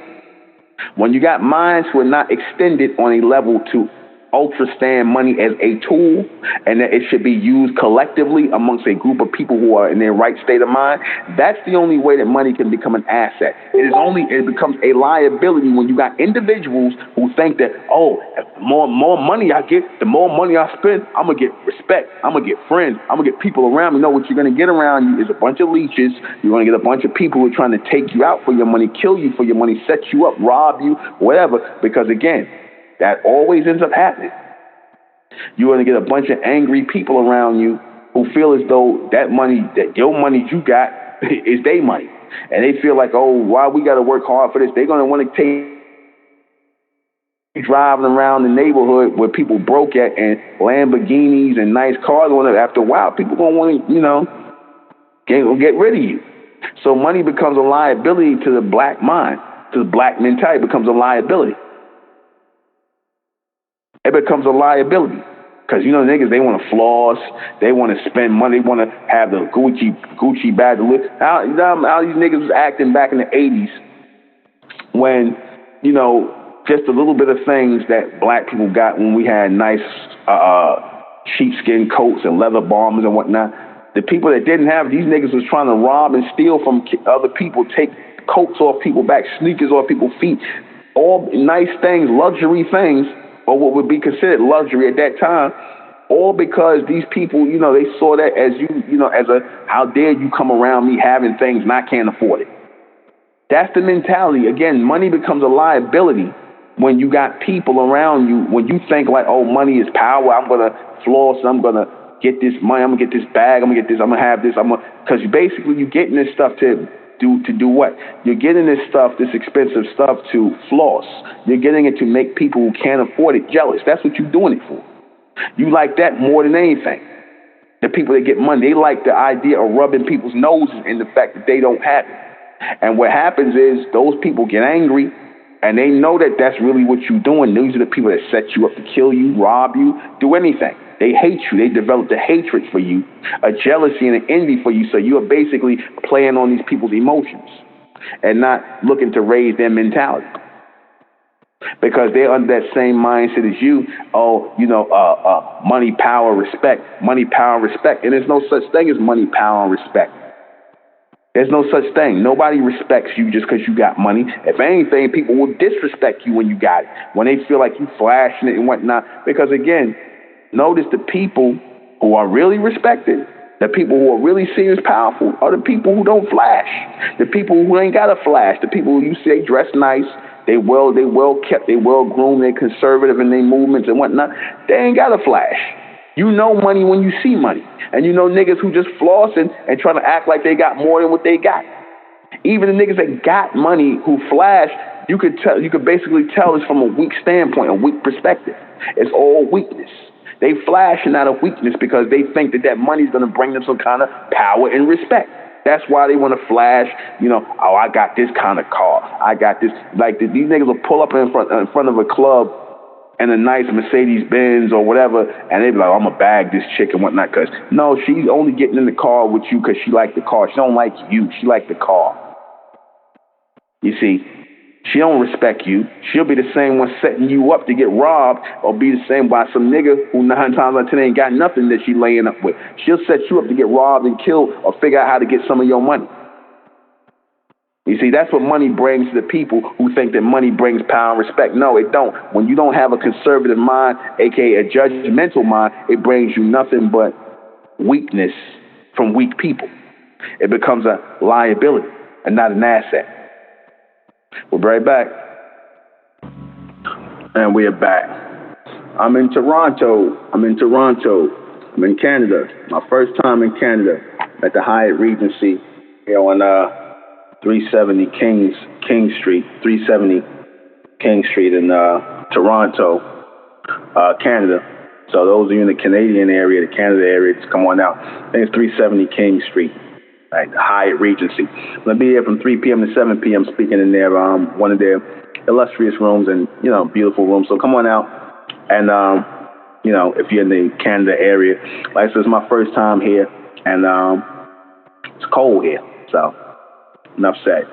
When you got minds who are not extended on a level to understand money as a tool and that it should be used collectively amongst a group of people who are in their right state of mind, that's the only way that money can become an asset. It becomes a liability when you got individuals who think that, oh, the more money I get, the more money I spend, I'm going to get respect, I'm going to get friends, I'm going to get people around me. No, what you're going to get around you is a bunch of leeches. You're going to get a bunch of people who are trying to take you out for your money, kill you for your money, set you up, rob you, whatever, because again, that always ends up happening. You're going to get a bunch of angry people around you who feel as though that your money you got is their money. And they feel like, oh, why we got to work hard for this? They're going to want to take driving around the neighborhood where people broke at and Lamborghinis and nice cars. After a while, people going to want to, get rid of you. So money becomes a liability to the black mind, to the black mentality. It becomes a liability. It becomes a liability because niggas, they want to floss, they want to spend money, they want to have the Gucci bag to live. How these niggas was acting back in the 80s when just a little bit of things that black people got when we had nice sheepskin coats and leather bombers and whatnot. The people that didn't have, these niggas was trying to rob and steal from other people, take coats off people's back, sneakers off people's feet. all nice things, luxury things, or what would be considered luxury at that time, all because these people, they saw that as as a, how dare you come around me having things and I can't afford it. That's the mentality. Again, money becomes a liability when you got people around you, when you think like, oh, money is power, I'm going to floss, I'm going to get this money, I'm going to get this bag, I'm going to get this, I'm going to have this, because basically you're getting this stuff to do what? You're getting this stuff, this expensive stuff to floss. You're getting it to make people who can't afford it jealous. That's what you're doing it for. You like that more than anything. The people that get money, they like the idea of rubbing people's noses in the fact that they don't have it. And what happens is those people get angry, and they know that that's really what you're doing. These are the people that set you up to kill you, rob you, do anything. They hate you. They developed a hatred for you, a jealousy and an envy for you. So you are basically playing on these people's emotions and not looking to raise their mentality. Because they're under that same mindset as you. Oh, money, power, respect. Money, power, respect. And there's no such thing as money, power, and respect. There's no such thing. Nobody respects you just because you got money. If anything, people will disrespect you when you got it, when they feel like you flashing it and whatnot. Because again, notice the people who are really respected, the people who are really seen as powerful, are the people who don't flash. The people who ain't got to flash. The people who you see they dress nice, they well kept, they well groomed, they conservative in their movements and whatnot. They ain't got to flash. You know money when you see money. And you know niggas who just flossing and trying to act like they got more than what they got. Even the niggas that got money who flash, you could basically tell it's from a weak standpoint, a weak perspective. It's all weakness. They flashing out of weakness because they think that money's going to bring them some kind of power and respect. That's why they want to flash, oh, I got this kind of car. I got this. Like, these niggas will pull up in front of a club and a nice Mercedes-Benz or whatever, and they be like, I'm going to bag this chick and whatnot. Because, no, she's only getting in the car with you because she like the car. She don't like you. She like the car. You see, she don't respect you. She'll be the same one setting you up to get robbed, or be the same by some nigga who 9 times out of 10 ain't got nothing that she laying up with. She'll set you up to get robbed and killed or figure out how to get some of your money. You see, that's what money brings to the people who think that money brings power and respect. No, it don't. When you don't have a conservative mind, a.k.a. a judgmental mind, it brings you nothing but weakness from weak people. It becomes a liability and not an asset. We'll be right back. And we are back. I'm in Toronto. I'm in Canada. My first time in Canada at the Hyatt Regency here on 370 King Street in Toronto, Canada. So those of you in the Canadian area, the Canada area, just come on out. I think it's 370 King Street, right? The Hyatt Regency. I'm going to be here from 3 p.m. to 7 p.m. speaking in their one of their illustrious rooms and, beautiful rooms. So come on out. And, if you're in the Canada area, like I said, it's my first time here, and it's cold here. So enough said.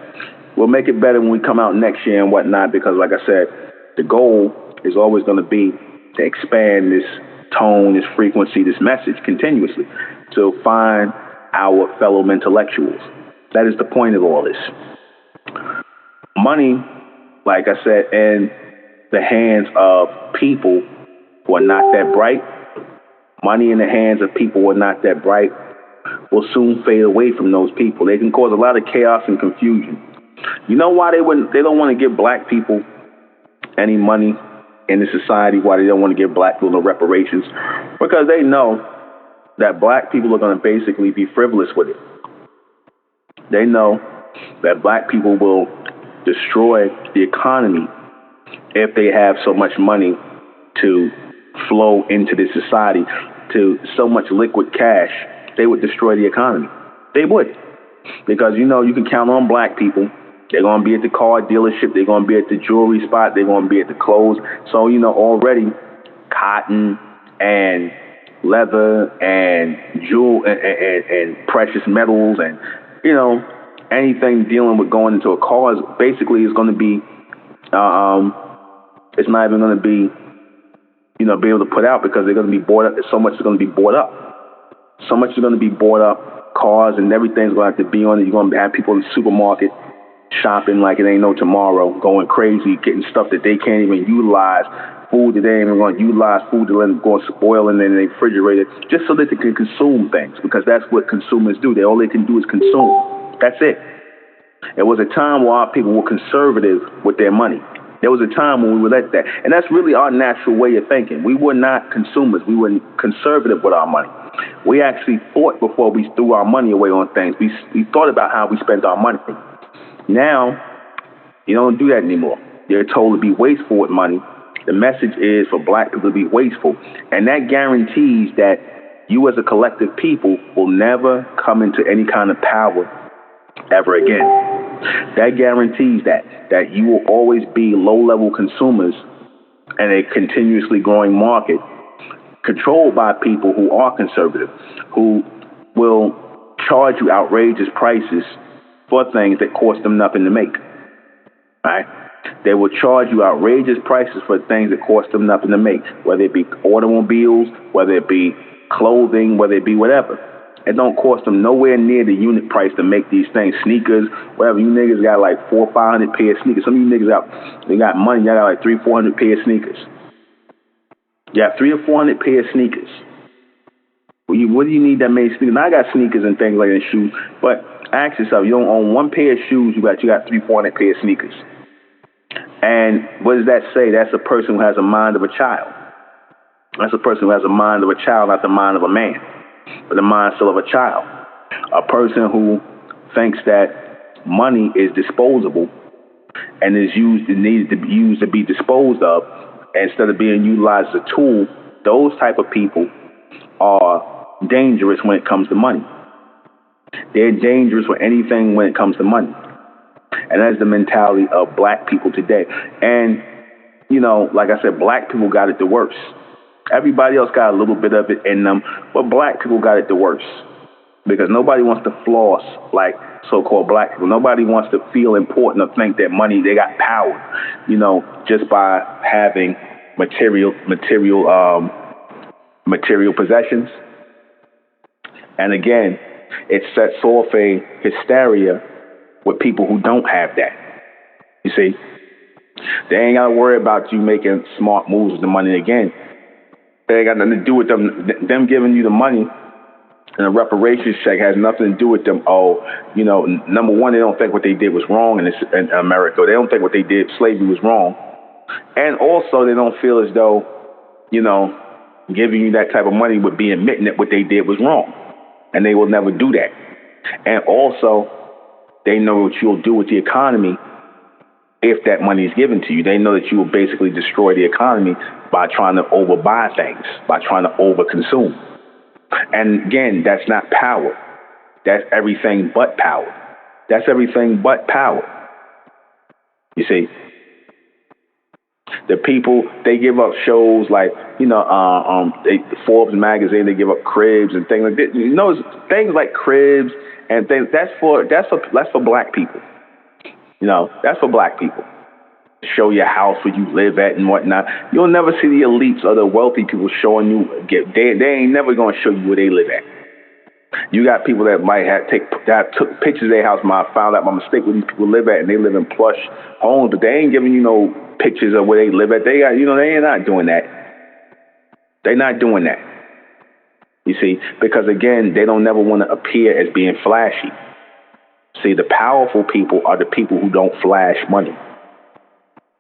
We'll make it better when we come out next year and whatnot, because like I said, the goal is always going to be to expand this tone, this frequency, this message continuously to find our fellow intellectuals. That is the point of all this. Money, like I said, in the hands of people who are not that bright, money in the hands of people who are not that bright will soon fade away from those people. They can cause a lot of chaos and confusion. You know why they don't want to give black people any money in the society, why they don't want to give black people no reparations? Because they know that black people are going to basically be frivolous with it. They know that black people will destroy the economy if they have so much money to flow into this society, to so much liquid cash. They would destroy the economy. They would. Because, you can count on black people. They're going to be at the car dealership. They're going to be at the jewelry spot. They're going to be at the clothes. So, already cotton and leather and jewel and precious metals and, anything dealing with going into a car basically is going to be, it's not even going to be, be able to put out, because they're going to be bought up. So much is going to be bought up. So much is going to be bought up. Cars and everything's going to have to be on it. You're going to have people in the supermarket shopping like it ain't no tomorrow, going crazy, getting stuff that they can't even utilize, food that they ain't even going to utilize, food that they're going to spoil in their refrigerator, just so that they can consume things, because that's what consumers do. All they can do is consume. That's it. There was a time where our people were conservative with their money. There was a time when we were like that. And that's really our natural way of thinking. We were not consumers. We were conservative with our money. We actually thought before we threw our money away on things. We thought about how we spent our money. Now, you don't do that anymore. You're told to be wasteful with money. The message is for black people to be wasteful. And that guarantees that you as a collective people will never come into any kind of power ever again. That guarantees that you will always be low-level consumers in a continuously growing market controlled by people who are conservative, who will charge you outrageous prices for things that cost them nothing to make. Right? They will charge you outrageous prices for things that cost them nothing to make, whether it be automobiles, whether it be clothing, whether it be whatever. It don't cost them nowhere near the unit price to make these things. Sneakers, whatever. You niggas got like 400 or 500 pair of sneakers. Some of you niggas they got money. Y'all got like 300 or 400 pair of sneakers. You got 300 or 400 pair of sneakers. What do you need that many sneakers? Now I got sneakers and things like that, shoes. But ask yourself, you don't own one pair of shoes. You got 300 or 400 pair of sneakers. And what does that say? That's a person who has a mind of a child. That's a person who has a mind of a child, not the mind of a man, but the mind still of a child. A person who thinks that money is disposable and is used, it needs to be used to be disposed of instead of being utilized as a tool. Those type of people are dangerous when it comes to money. They're dangerous for anything when it comes to money. And that's the mentality of black people today. And, you know, like I said, black people got it the worst. Everybody else got a little bit of it in them, but black people got it the worst. Because nobody wants to floss like so-called black people. Nobody wants to feel important or think that money, they got power, you know, just by having material possessions. And again, it sets off a hysteria with people who don't have that. You see, they ain't got to worry about you making smart moves with the money. Again, they ain't got nothing to do with them giving you the money. And a reparations check has nothing to do with them. Oh, you know, number one, they don't think what they did was wrong in America. They don't think what they did, slavery, was wrong. And also, they don't feel as though, you know, giving you that type of money would be admitting that what they did was wrong. And they will never do that. And also, they know what you'll do with the economy if that money is given to you. They know that you will basically destroy the economy by trying to overbuy things, by trying to overconsume. And again, that's not power. That's everything but power. That's everything but power. You see, the people, they give up shows like, you know, Forbes magazine, they give up cribs and things like that. You know, things like cribs and things, that's for black people. You know, that's for black people. Show your house where you live at and whatnot. You'll never see the elites or the wealthy people showing you. They ain't never going to show you where they live at. You got people that might took pictures of their house. I found out by mistake where these people live at, and they live in plush homes, but they ain't giving you no pictures of where they live at. They got, you know, they ain't not doing that. They're not doing that. You see, because again, they don't never want to appear as being flashy. See, the powerful people are the people who don't flash money.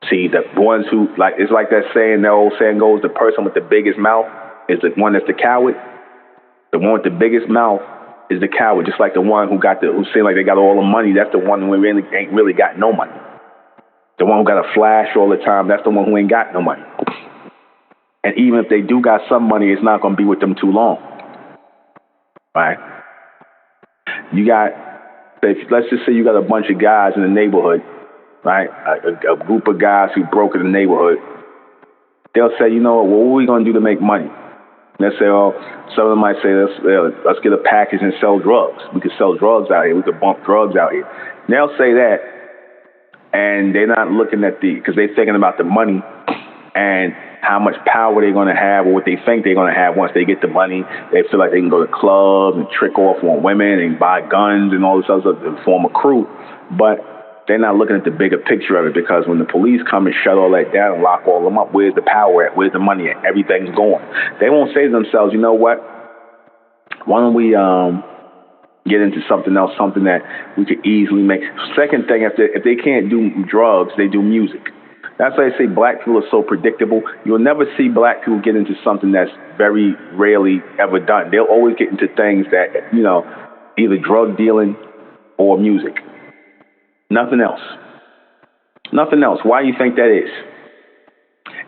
See, the ones who, like, it's like that saying, the old saying goes, the person with the biggest mouth is the one that's the coward. The one with the biggest mouth is the coward, just like the one who seem like they got all the money, that's the one who really ain't really got no money. The one who got a flash all the time, that's the one who ain't got no money. And even if they do got some money, it's not going to be with them too long. Right? You got, let's just say you got a bunch of guys in the neighborhood, right? A group of guys who broke in the neighborhood. They'll say, you know what are we going to do to make money? Let's say, some of them might say, let's get a package and sell drugs. We could sell drugs out here. We could bump drugs out here. And they'll say that, and they're not looking at because they're thinking about the money and how much power they're going to have, or what they think they're going to have once they get the money. They feel like they can go to clubs and trick off on women and buy guns and all this other stuff and form a crew. But they're not looking at the bigger picture of it, because when the police come and shut all that down and lock all of them up, where's the power at? Where's the money at? Everything's going. They won't say to themselves, you know what? Why don't we get into something else, something that we could easily make. Second thing, if they can't do drugs, they do music. That's why I say black people are so predictable. You'll never see black people get into something that's very rarely ever done. They'll always get into things that, you know, either drug dealing or music. Nothing else. Nothing else. Why do you think that is?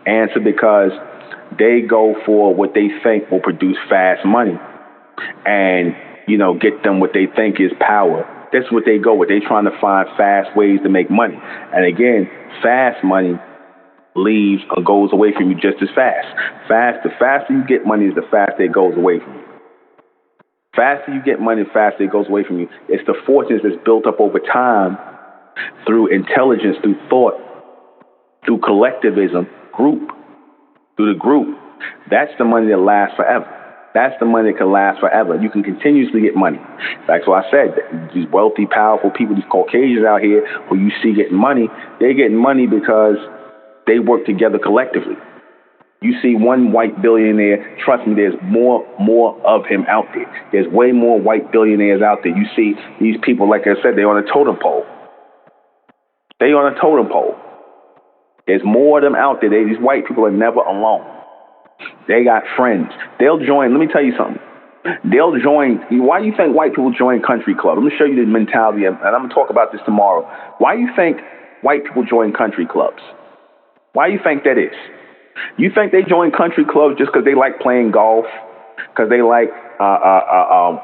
Answer: because they go for what they think will produce fast money and, you know, get them what they think is power. That's what they go with. They're trying to find fast ways to make money. And again, fast money leaves or goes away from you just as fast. The faster you get money is the faster it goes away from you. Faster you get money, the faster it goes away from you. It's the fortunes that's built up over time through intelligence, through thought, through collectivism, through the group. That's the money that lasts forever. That's the money that can last forever. You can continuously get money. That's why I said these wealthy, powerful people, these Caucasians out here who you see getting money, they're getting money because they work together collectively. You see one white billionaire, trust me, there's more of him out there. There's way more white billionaires out there. You see these people, like I said, they're on a totem pole. They're on a totem pole. There's more of them out there. These white people are never alone. They got friends. They'll join. Let me tell you something. They'll join. Why do you think white people join country clubs? Let me show you the mentality, and I'm going to talk about this tomorrow. Why do you think white people join country clubs? Why do you think that is? You think they join country clubs just because they like playing golf, because they like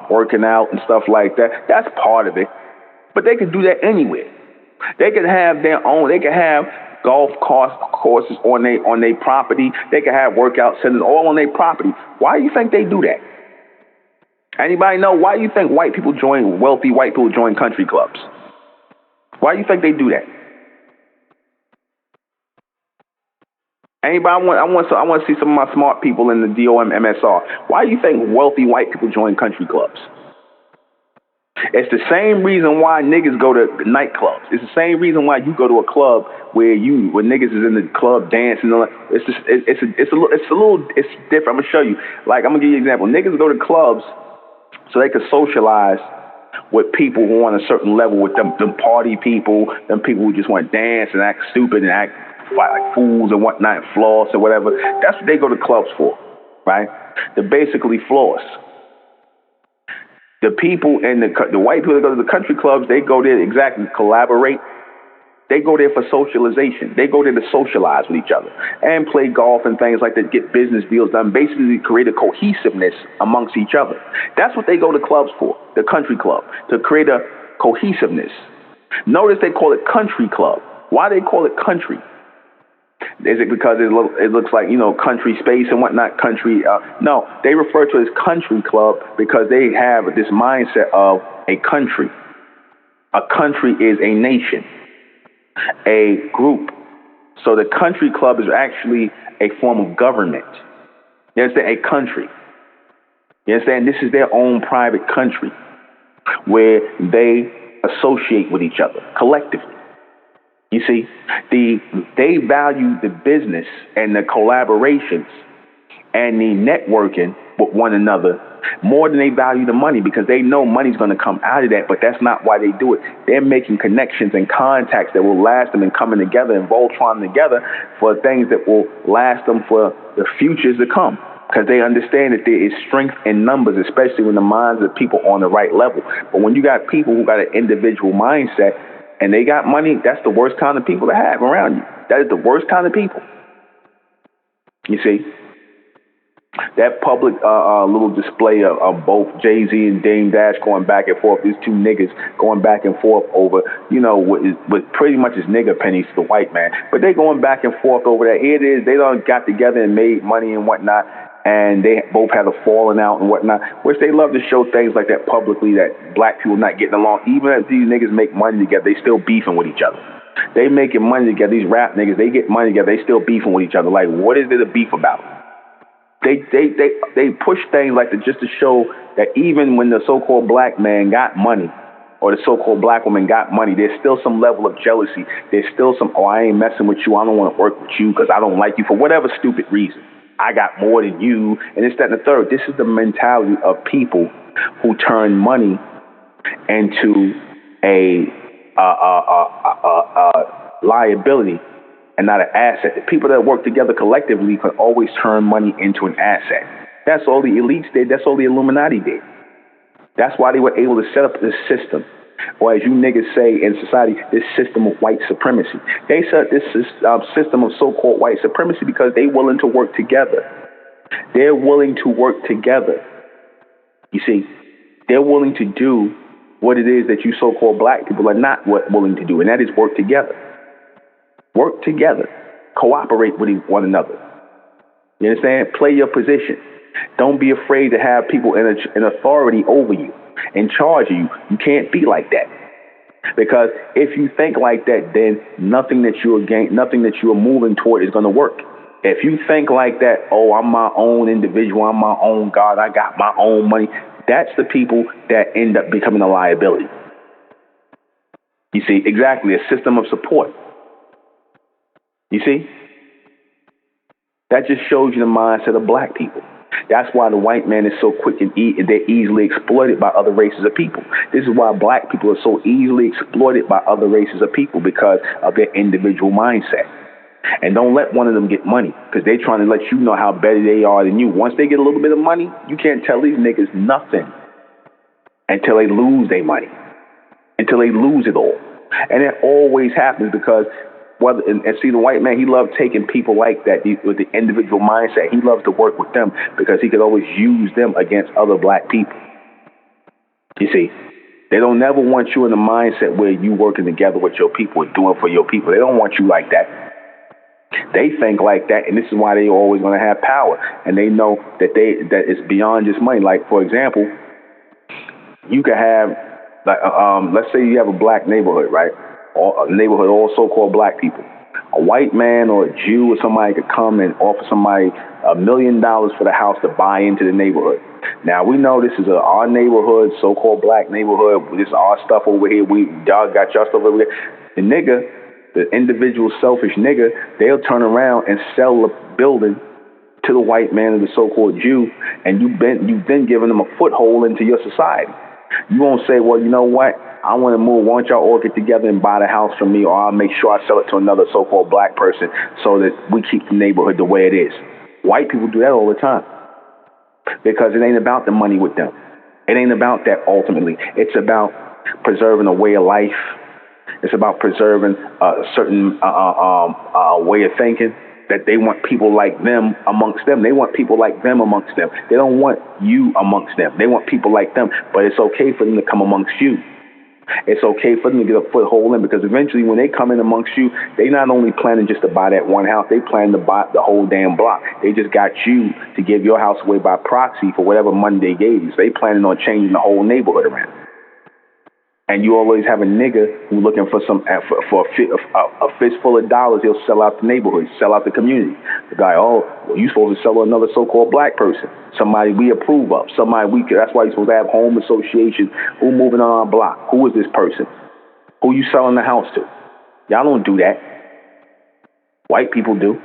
working out and stuff like that? That's part of it. But they could do that anywhere. They could have their own. They could have golf courses on their property. They can have workout centers all on their property. Why do you think they do that? Anybody know why you think wealthy white people join country clubs? Why do you think they do that? Anybody? I want to see some of my smart people in the DOM MSR. Why do you think wealthy white people join country clubs? It's the same reason why niggas go to nightclubs. It's the same reason why you go to a club where niggas is in the club dancing. It's different. I'm gonna show you. Like, I'm gonna give you an example. Niggas go to clubs so they can socialize with people who are on a certain level, with them party people, them people who just want to dance and act stupid and act like fools and whatnot, and floss or whatever. That's what they go to clubs for, right? To basically floss. The people and the white people that go to the country clubs, they go there exactly collaborate. They go there for socialization. They go there to socialize with each other and play golf and things like that, get business deals done, basically create a cohesiveness amongst each other. That's what they go to clubs for, the country club, to create a cohesiveness. Notice they call it country club. Why do they call it country? Is it because it looks like, you know, country space and whatnot, country? No, they refer to it as country club because they have this mindset of a country. A country is a nation, a group. So the country club is actually a form of government. You understand? A country. You understand? This is their own private country where they associate with each other collectively. You see, they value the business and the collaborations and the networking with one another more than they value the money, because they know money's going to come out of that, but that's not why they do it. They're making connections and contacts that will last them and coming together and Voltron together for things that will last them for the futures to come, because they understand that there is strength in numbers, especially when the minds of people are on the right level. But when you got people who got an individual mindset, and they got money, that's the worst kind of people to have around you. That is the worst kind of people. You see? That public little display of both Jay-Z and Dame Dash going back and forth, these two niggas going back and forth over, you know, what pretty much is nigger pennies to the white man. But they going back and forth over that. Here it is. They done got together and made money and whatnot. And they both had a falling out and whatnot, which they love to show things like that publicly, that black people not getting along. Even if these niggas make money together, they still beefing with each other. They making money together. These rap niggas, they get money together, they still beefing with each other. Like, what is there to beef about? They push things like that just to show that even when the so-called black man got money, or the so-called black woman got money, there's still some level of jealousy. There's still some, oh, I ain't messing with you. I don't want to work with you because I don't like you for whatever stupid reason. I got more than you, and it's that and the third. This is the mentality of people who turn money into a liability and not an asset. The people that work together collectively can always turn money into an asset. That's all the elites did. That's all the Illuminati did. That's why they were able to set up this system, or as you niggas say in society, this system of white supremacy. They set this system of so-called white supremacy because they're willing to work together. They're willing to work together. You see, they're willing to do what it is that you so-called black people are not willing to do, and that is work together. Work together. Cooperate with one another. You understand? Play your position. Don't be afraid to have people in authority over you, in charge of you. You can't be like that. Because if you think like that, then nothing that you are moving toward is going to work. If you think like that, oh, I'm my own individual, I'm my own God, I got my own money, that's the people that end up becoming a liability. You see, exactly, a system of support. You see? That just shows you the mindset of black people. That's why the white man is so quick and they're easily exploited by other races of people. This is why black people are so easily exploited by other races of people, because of their individual mindset. And don't let one of them get money, because they're trying to let you know how better they are than you. Once they get a little bit of money, you can't tell these niggas nothing until they lose their money, until they lose it all. And it always happens because and see, the white man, he loved taking people like that with the individual mindset. He loves to work with them because he could always use them against other black people. You see, they don't never want you in the mindset where you working together with your people and doing for your people. They don't want you like that. They think like that, and this is why they're always going to have power. And they know that it's beyond just money. Like, for example, you could have, let's say you have a black neighborhood, right? Or a neighborhood, all so-called black people. A white man or a Jew or somebody could come and offer somebody $1 million for the house to buy into the neighborhood. Now, we know this is our neighborhood, so-called black neighborhood. This is our stuff over here. Y'all got your stuff over here. The nigga, the individual selfish nigga, they'll turn around and sell the building to the white man or the so-called Jew, and you've then given them a foothold into your society. You won't say, well, you know what? I want to move. Why don't y'all all get together and buy the house from me, or I'll make sure I sell it to another so-called black person so that we keep the neighborhood the way it is. White people do that all the time because it ain't about the money with them. It ain't about that ultimately. It's about preserving a way of life. It's about preserving a certain way of thinking, that they want people like them amongst them. They want people like them amongst them. They don't want you amongst them. They want people like them, but it's okay for them to come amongst you. It's okay for them to get a foothold in, because eventually when they come in amongst you, they not only planning just to buy that one house, they plan to buy the whole damn block. They just got you to give your house away by proxy for whatever money they gave you. So they planning on changing the whole neighborhood around. And you always have a nigga who looking for a fistful of dollars. He'll sell out the neighborhood, sell out the community. The guy, oh, well, you supposed to sell to another so-called black person, somebody we approve of, somebody that's why you're supposed to have home association. Who moving on our block? Who is this person? Who you selling the house to? Y'all don't do that. White people do.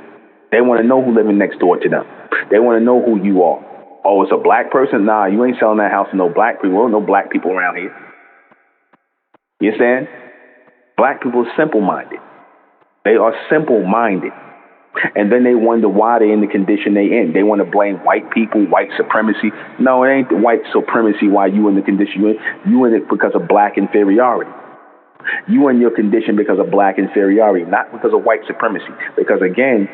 They want to know who living next door to them. They want to know who you are. Oh, it's a black person? Nah, you ain't selling that house to no black people. There are no black people around here. You understand? Black people are simple-minded. They are simple-minded. And then they wonder why they're in the condition they in. They want to blame white people, white supremacy. No, it ain't the white supremacy why you in the condition you in. You in it because of black inferiority. You in your condition because of black inferiority, not because of white supremacy. Because, again,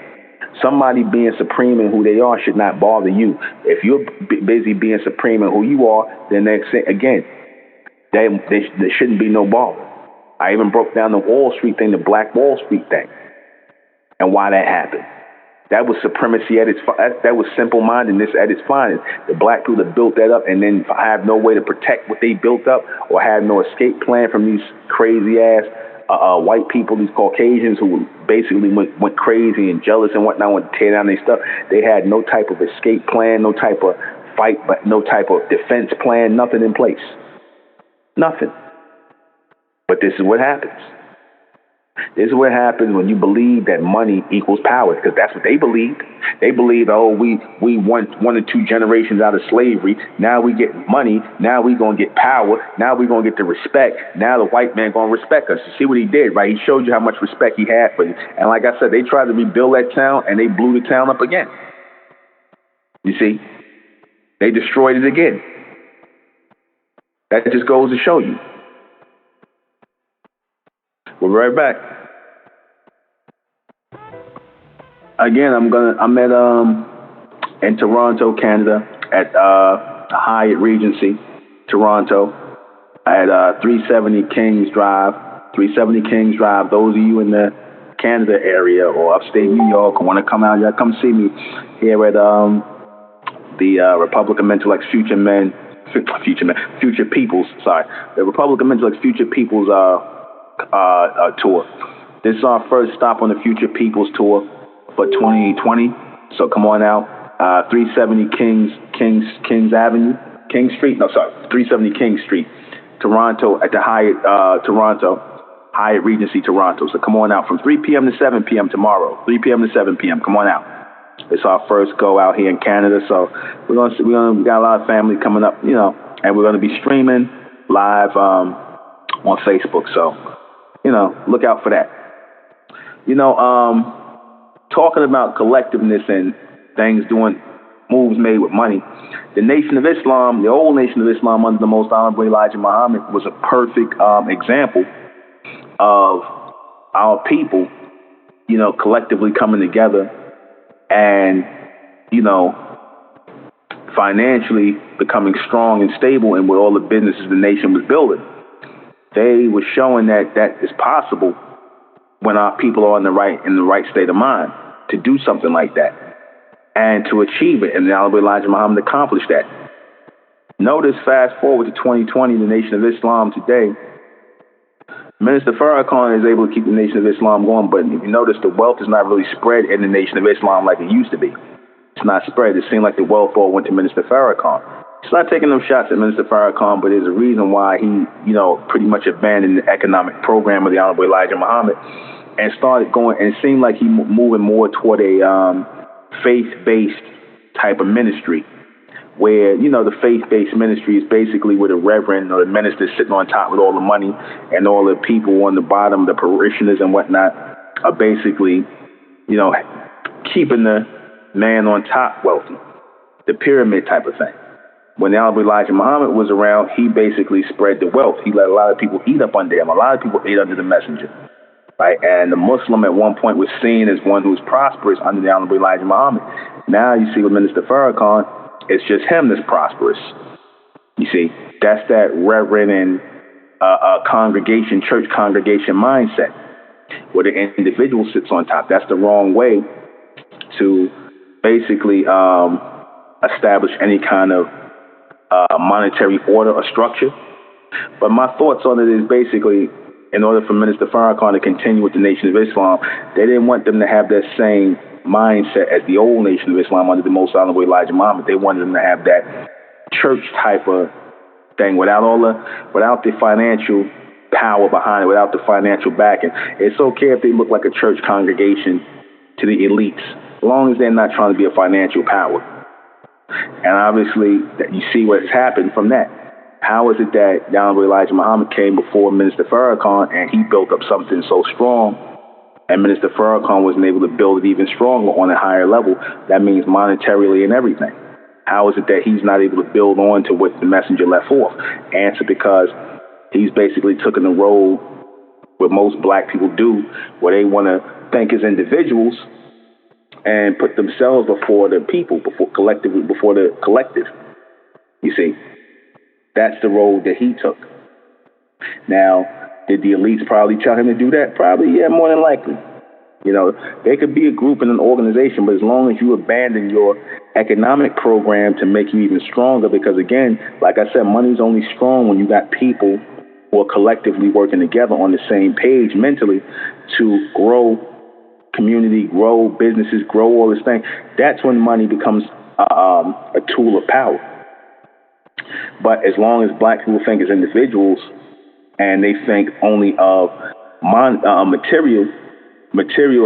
somebody being supreme in who they are should not bother you. If you're busy being supreme in who you are, then again, there shouldn't be no bother. I even broke down the Wall Street thing, the Black Wall Street thing, and why that happened. That was supremacy that was simple-mindedness at its finest. The black people that built that up and then have no way to protect what they built up, or have no escape plan from these crazy-ass white people, these Caucasians who basically went crazy and jealous and whatnot, want to tear down their stuff. They had no type of escape plan, no type of fight, but no type of defense plan, nothing in place. Nothing. But this is what happens. This is what happens when you believe that money equals power, because that's what they believed. They believed, oh, we went 1 or 2 generations out of slavery. Now we get money. Now we going to get power. Now we going to get the respect. Now the white man going to respect us. You see what he did, right? He showed you how much respect he had for you. And like I said, they tried to rebuild that town, and they blew the town up again. You see? They destroyed it again. That just goes to show you. We'll be right back. Again, I'm at in Toronto, Canada, at the Hyatt Regency, Toronto, at 370 Kings Drive. 370 Kings Drive. Those of you in the Canada area or upstate New York who want to come out, y'all come see me here at the Republican Mental Future People's. Sorry, the Republican Mental Future People's tour. This is our first stop on the Future People's Tour for 2020. So come on out. 370 Kings Avenue, King Street. No, sorry, 370 King Street, Toronto, at the Hyatt Hyatt Regency, Toronto. So come on out from 3 p.m. to 7 p.m. tomorrow. 3 p.m. to 7 p.m. Come on out. It's our first go out here in Canada. So we got a lot of family coming up, and we're gonna be streaming live on Facebook. So, look out for that. Talking about collectiveness and things doing moves made with money. The Nation of Islam, the old Nation of Islam under the Most Honorable Elijah Muhammad, was a perfect example of our people, collectively coming together and, financially becoming strong and stable in with all the businesses the nation was building. They were showing that is possible when our people are in the right state of mind to do something like that and to achieve it. And the Honorable Elijah Muhammad accomplished that. Notice, fast forward to 2020, the Nation of Islam today. Minister Farrakhan is able to keep the Nation of Islam going, but if you notice, the wealth is not really spread in the Nation of Islam like it used to be. It's not spread. It seemed like the wealth all went to Minister Farrakhan. It's not taking them shots at Minister Farrakhan, but there's a reason why he, pretty much abandoned the economic program of the Honorable Elijah Muhammad and started going, and it seemed like he moving more toward a faith-based type of ministry, where, the faith-based ministry is basically where the reverend or the minister sitting on top with all the money and all the people on the bottom, the parishioners and whatnot, are basically, keeping the man on top wealthy, the pyramid type of thing. When the Honorable Elijah Muhammad was around, he basically spread the wealth. He let a lot of people eat up under him. A lot of people ate under the messenger, right? And the Muslim at one point was seen as one who was prosperous under the Honorable Elijah Muhammad. Now you see with Minister Farrakhan, it's just him that's prosperous. You see, that's that reverend and church congregation mindset, where the individual sits on top. That's the wrong way to basically establish any kind of monetary order or structure. But my thoughts on it is basically, in order for Minister Farrakhan to continue with the Nation of Islam, they didn't want them to have that same mindset as the old Nation of Islam under the Most Honorable Elijah Muhammad. They wanted them to have that church type of thing without the financial power behind it, without the financial backing. It's okay if they look like a church congregation to the elites, as long as they're not trying to be a financial power. And obviously, you see what's happened from that. How is it that the Honorable Elijah Muhammad came before Minister Farrakhan and he built up something so strong, and Minister Farrakhan wasn't able to build it even stronger on a higher level? That means monetarily and everything. How is it that he's not able to build on to what the messenger left off? Answer: because he's basically taken the role what most black people do, where they want to think as individuals and put themselves before the people, before the collective. You see, that's the road that he took. Now, did the elites probably tell him to do that? Probably, yeah, more than likely. They could be a group and an organization, but as long as you abandon your economic program to make you even stronger, because again, like I said, money's only strong when you got people who are collectively working together on the same page mentally to grow community, grow businesses, grow all this thing. That's when money becomes a tool of power. But as long as black people think as individuals, and they think only of material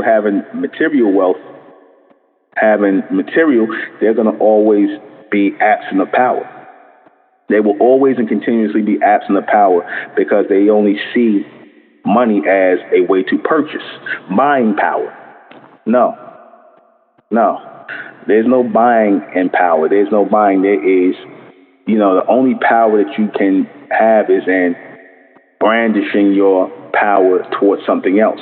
having material wealth, having material, they're going to always be absent of power. They will always and continuously be absent of power because they only see money as a way to purchase, buying power. No. There's no buying in power. There's no buying. There is, the only power that you can have is in brandishing your power towards something else,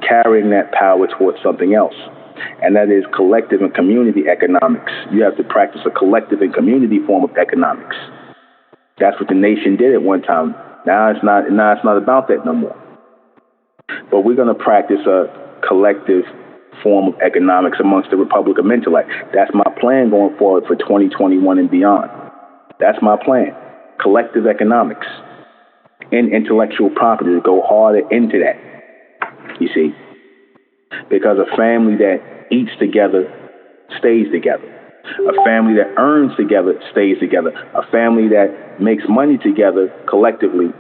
carrying that power towards something else. And that is collective and community economics. You have to practice a collective and community form of economics. That's what the nation did at one time. Now it's not about that no more. But we're going to practice a collective form of economics amongst the Republic of Mentellect. That's my plan going forward for 2021 and beyond. That's my plan. Collective economics and intellectual property, to go harder into that. You see? Because a family that eats together stays together. A family that earns together stays together. A family that makes money together collectively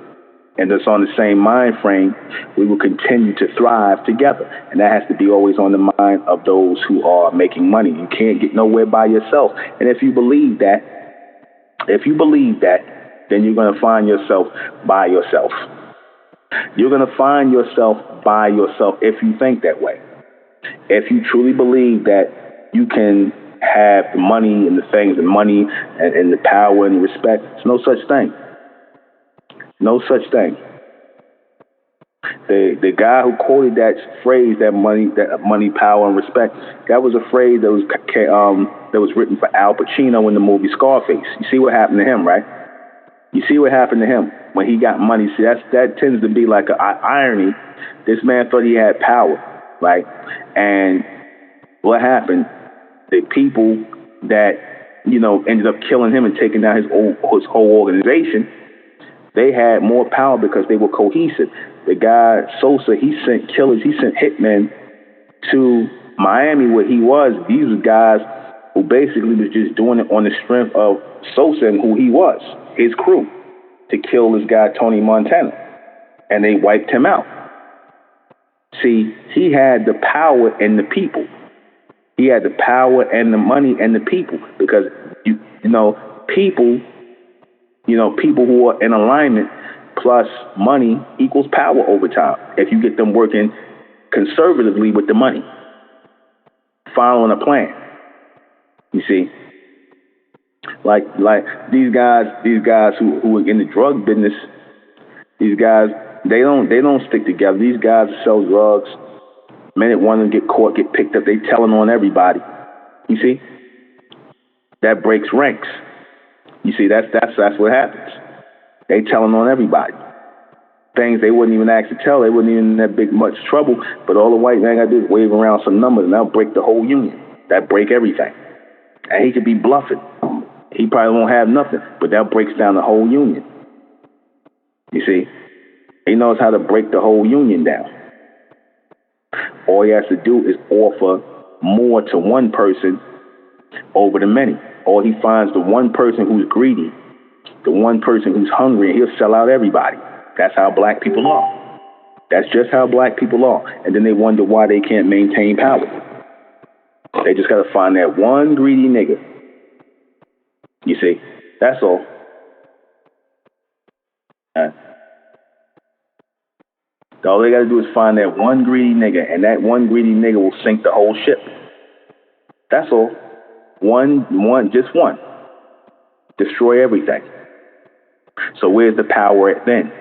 and that's on the same mind frame, we will continue to thrive together. And that has to be always on the mind of those who are making money. You can't get nowhere by yourself. And if you believe that, then you're going to find yourself by yourself. You're going to find yourself by yourself if you think that way. If you truly believe that you can have the money and the things and money and the power and the respect, there's no such thing. No such thing. The guy who quoted that phrase, that money, power, and respect, that was a phrase that was written for Al Pacino in the movie Scarface. You see what happened to him, right? You see what happened to him when he got money. See, that tends to be like an irony. This man thought he had power, right? And what happened? The people that ended up killing him and taking down his whole organization, they had more power because they were cohesive. The guy, Sosa, he sent killers, he sent hitmen to Miami where he was. These were guys who basically was just doing it on the strength of Sosa and who he was, his crew, to kill this guy, Tony Montana. And they wiped him out. See, he had the power in the people. He had the power and the money and the people because, people who are in alignment plus money equals power over time. If you get them working conservatively with the money, following a plan, you see, like these guys who are in the drug business, these guys, they don't stick together. These guys sell drugs. Minute one of them get caught, get picked up, they telling on everybody. You see, that breaks ranks. You see, that's what happens. They telling on everybody. Things they wouldn't even ask to tell. They wouldn't even in that big much trouble. But all the white man got to do is wave around some numbers, and that'll break the whole union. That break everything. And he could be bluffing. He probably won't have nothing, but that breaks down the whole union. You see, he knows how to break the whole union down. All he has to do is offer more to one person over the many. Or he finds the one person who's greedy, the one person who's hungry, and he'll sell out everybody. That's how black people are. That's just how black people are. And then they wonder why they can't maintain power. They just got to find that one greedy nigga. You see, that's all. All they got to do is find that one greedy nigga, and that one greedy nigga will sink the whole ship. That's all. Just one. Destroy everything. So where's the power at then?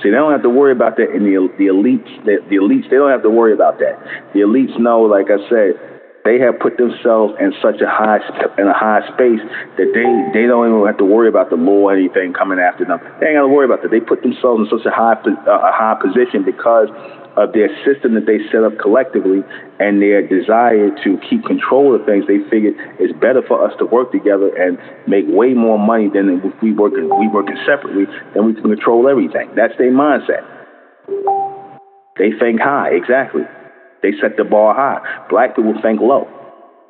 See, they don't have to worry about that in the elites. The elites, they don't have to worry about that. The elites know, like I said, they have put themselves in such a high space that they don't even have to worry about the law or anything coming after them. They ain't got to worry about that. They put themselves in such a high position because of their system that they set up collectively and their desire to keep control of things. They figured it's better for us to work together and make way more money than if we working separately, then we can control everything. That's their mindset. They think high, exactly. They set the bar high. Black people think low.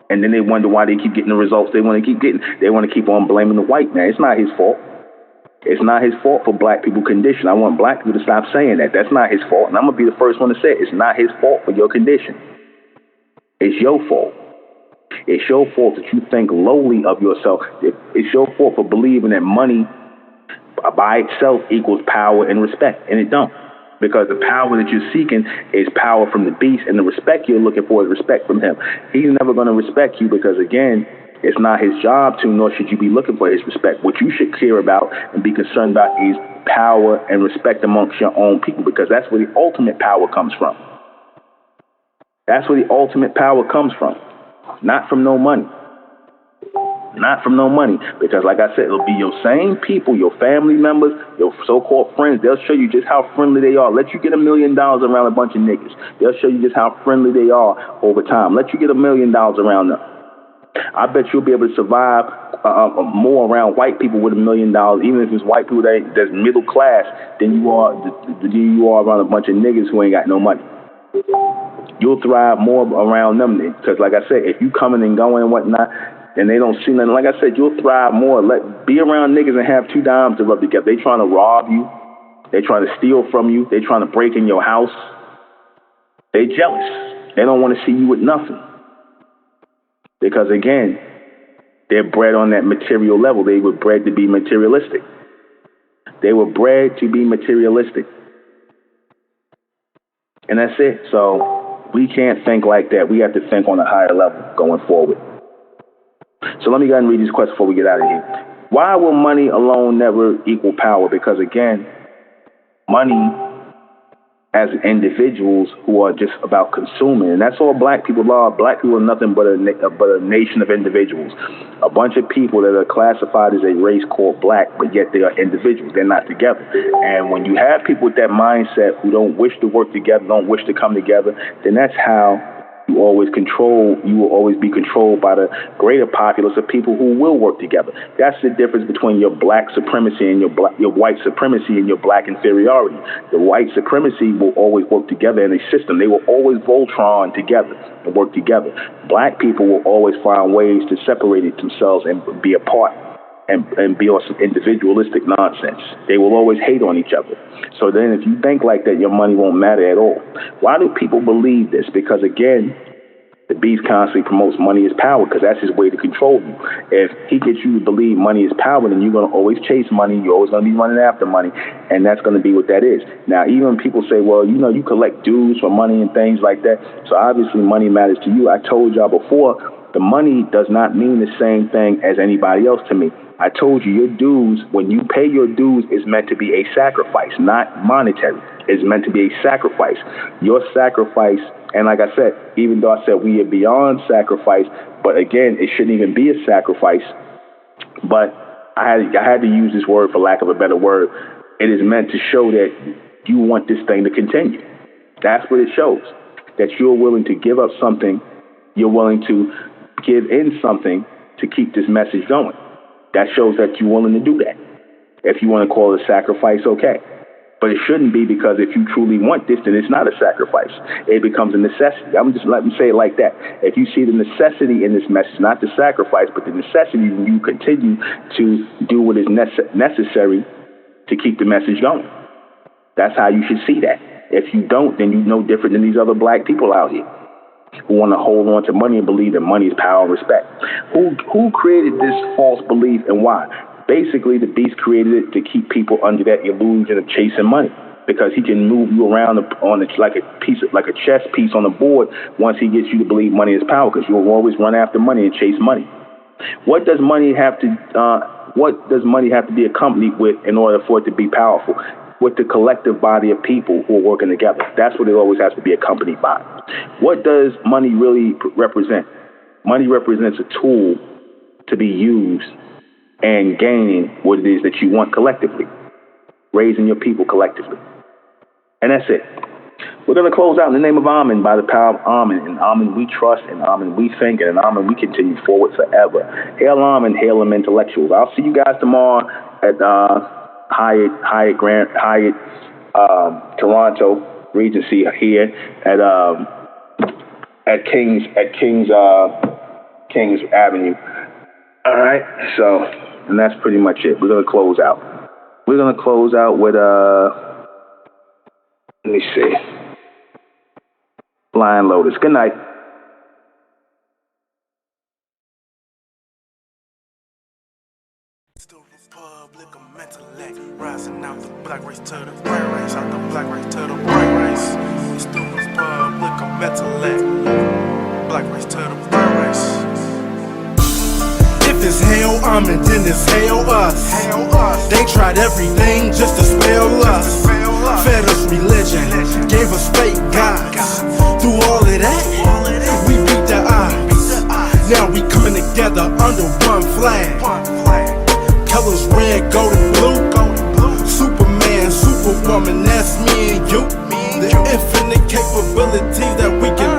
And then they wonder why they keep getting the results they want to keep getting. They want to keep on blaming the white man. It's not his fault. It's not his fault for black people condition. I want black people to stop saying that. That's not his fault. And I'm going to be the first one to say it. It's not his fault for your condition. It's your fault. It's your fault that you think lowly of yourself. It's your fault for believing that money by itself equals power and respect. And it don't. Because the power that you're seeking is power from the beast, and the respect you're looking for is respect from him. He's never going to respect you because, again, it's not his job to, nor should you be looking for his respect. What you should care about and be concerned about is power and respect amongst your own people, because that's where the ultimate power comes from. That's where the ultimate power comes from. Not from no money. Not from no money. Because like I said, it'll be your same people, your family members, your so-called friends. They'll show you just how friendly they are. Let you get $1 million around a bunch of niggas. They'll show you just how friendly they are over time. Let you get $1 million around them. I bet you'll be able to survive more around white people with $1 million, even if it's white people that's middle class, than you are around a bunch of niggas who ain't got no money. You'll thrive more around them because, like I said, if you coming and going and whatnot, and they don't see nothing. Like I said, you'll thrive more. Be around niggas and have 2 dimes to rub together. They trying to rob you. They trying to steal from you. They trying to break in your house. They jealous. They don't want to see you with nothing. Because, again, they're bred on that material level. They were bred to be materialistic. They were bred to be materialistic. And that's it. So we can't think like that. We have to think on a higher level going forward. So let me go ahead and read these questions before we get out of here. Why will money alone never equal power? Because, again, money as individuals who are just about consuming, and that's all black people are. Black people are nothing but a nation of individuals. A bunch of people that are classified as a race called black, but yet they are individuals. They're not together. And when you have people with that mindset who don't wish to work together, don't wish to come together, then that's how you will always be controlled by the greater populace of people who will work together. That's the difference between your black supremacy and your white supremacy and your black inferiority. The white supremacy will always work together in a system. They will always Voltron together and work together. Black people will always find ways to separate themselves and be apart and be on some individualistic nonsense. They will always hate on each other. So then if you think like that, your money won't matter at all. Why do people believe this? Because, again, the beast constantly promotes money is power because that's his way to control you. If he gets you to believe money is power, then you're going to always chase money. You're always going to be running after money, and that's going to be what that is. Now, even people say, well, you collect dues for money and things like that, so obviously money matters to you. I told y'all before, the money does not mean the same thing as anybody else to me. I told you your dues, when you pay your dues, is meant to be a sacrifice, not monetary. It's meant to be a sacrifice. Your sacrifice, and like I said, even though I said we are beyond sacrifice, but again, it shouldn't even be a sacrifice. But I had to use this word for lack of a better word. It is meant to show that you want this thing to continue. That's what it shows, that you're willing to give up something. You're willing to give in something to keep this message going. That shows that you're willing to do that. If you want to call it a sacrifice, okay. But it shouldn't be, because if you truly want this, then it's not a sacrifice. It becomes a necessity. I'm just let me say it like that. If you see the necessity in this message, not the sacrifice, but the necessity, then you continue to do what is necessary to keep the message going. That's how you should see that. If you don't, then you're no different than these other black people out here who want to hold on to money and believe that money is power and respect. Who created this false belief and why? Basically, the beast created it to keep people under that illusion of chasing money, because he can move you around on it like a chess piece on the board once he gets you to believe money is power, because you'll always run after money and chase money. What does money have to be accompanied with in order for it to be powerful? With the collective body of people who are working together. That's what it always has to be accompanied by. What does money really represent? Money represents a tool to be used and gaining what it is that you want collectively, raising your people collectively. And that's it. We're going to close out in the name of Amen, by the power of Amen. In Amen we trust, in Amen we think, and in Amen we continue forward forever. Hail Amen, hail them intellectuals. I'll see you guys tomorrow at Hyatt Toronto Regency here at Kings Avenue. All right, so, and that's pretty much it. We're gonna close out. We're gonna close out with let me see, Flying Lotus. Good night. Rising out the black race to the bright race, out the black race to the bright race. Students public a mentellect, black race to the bright race. If it's hell, I'm in, then it's hell us. They tried everything just to spell us. Fed us religion, gave us fake gods. Through all of that, we beat the odds. Now we coming together under one flag. Colors red, gold, and blue. Superman, Superwoman, that's me and you. The infinite capabilities that we can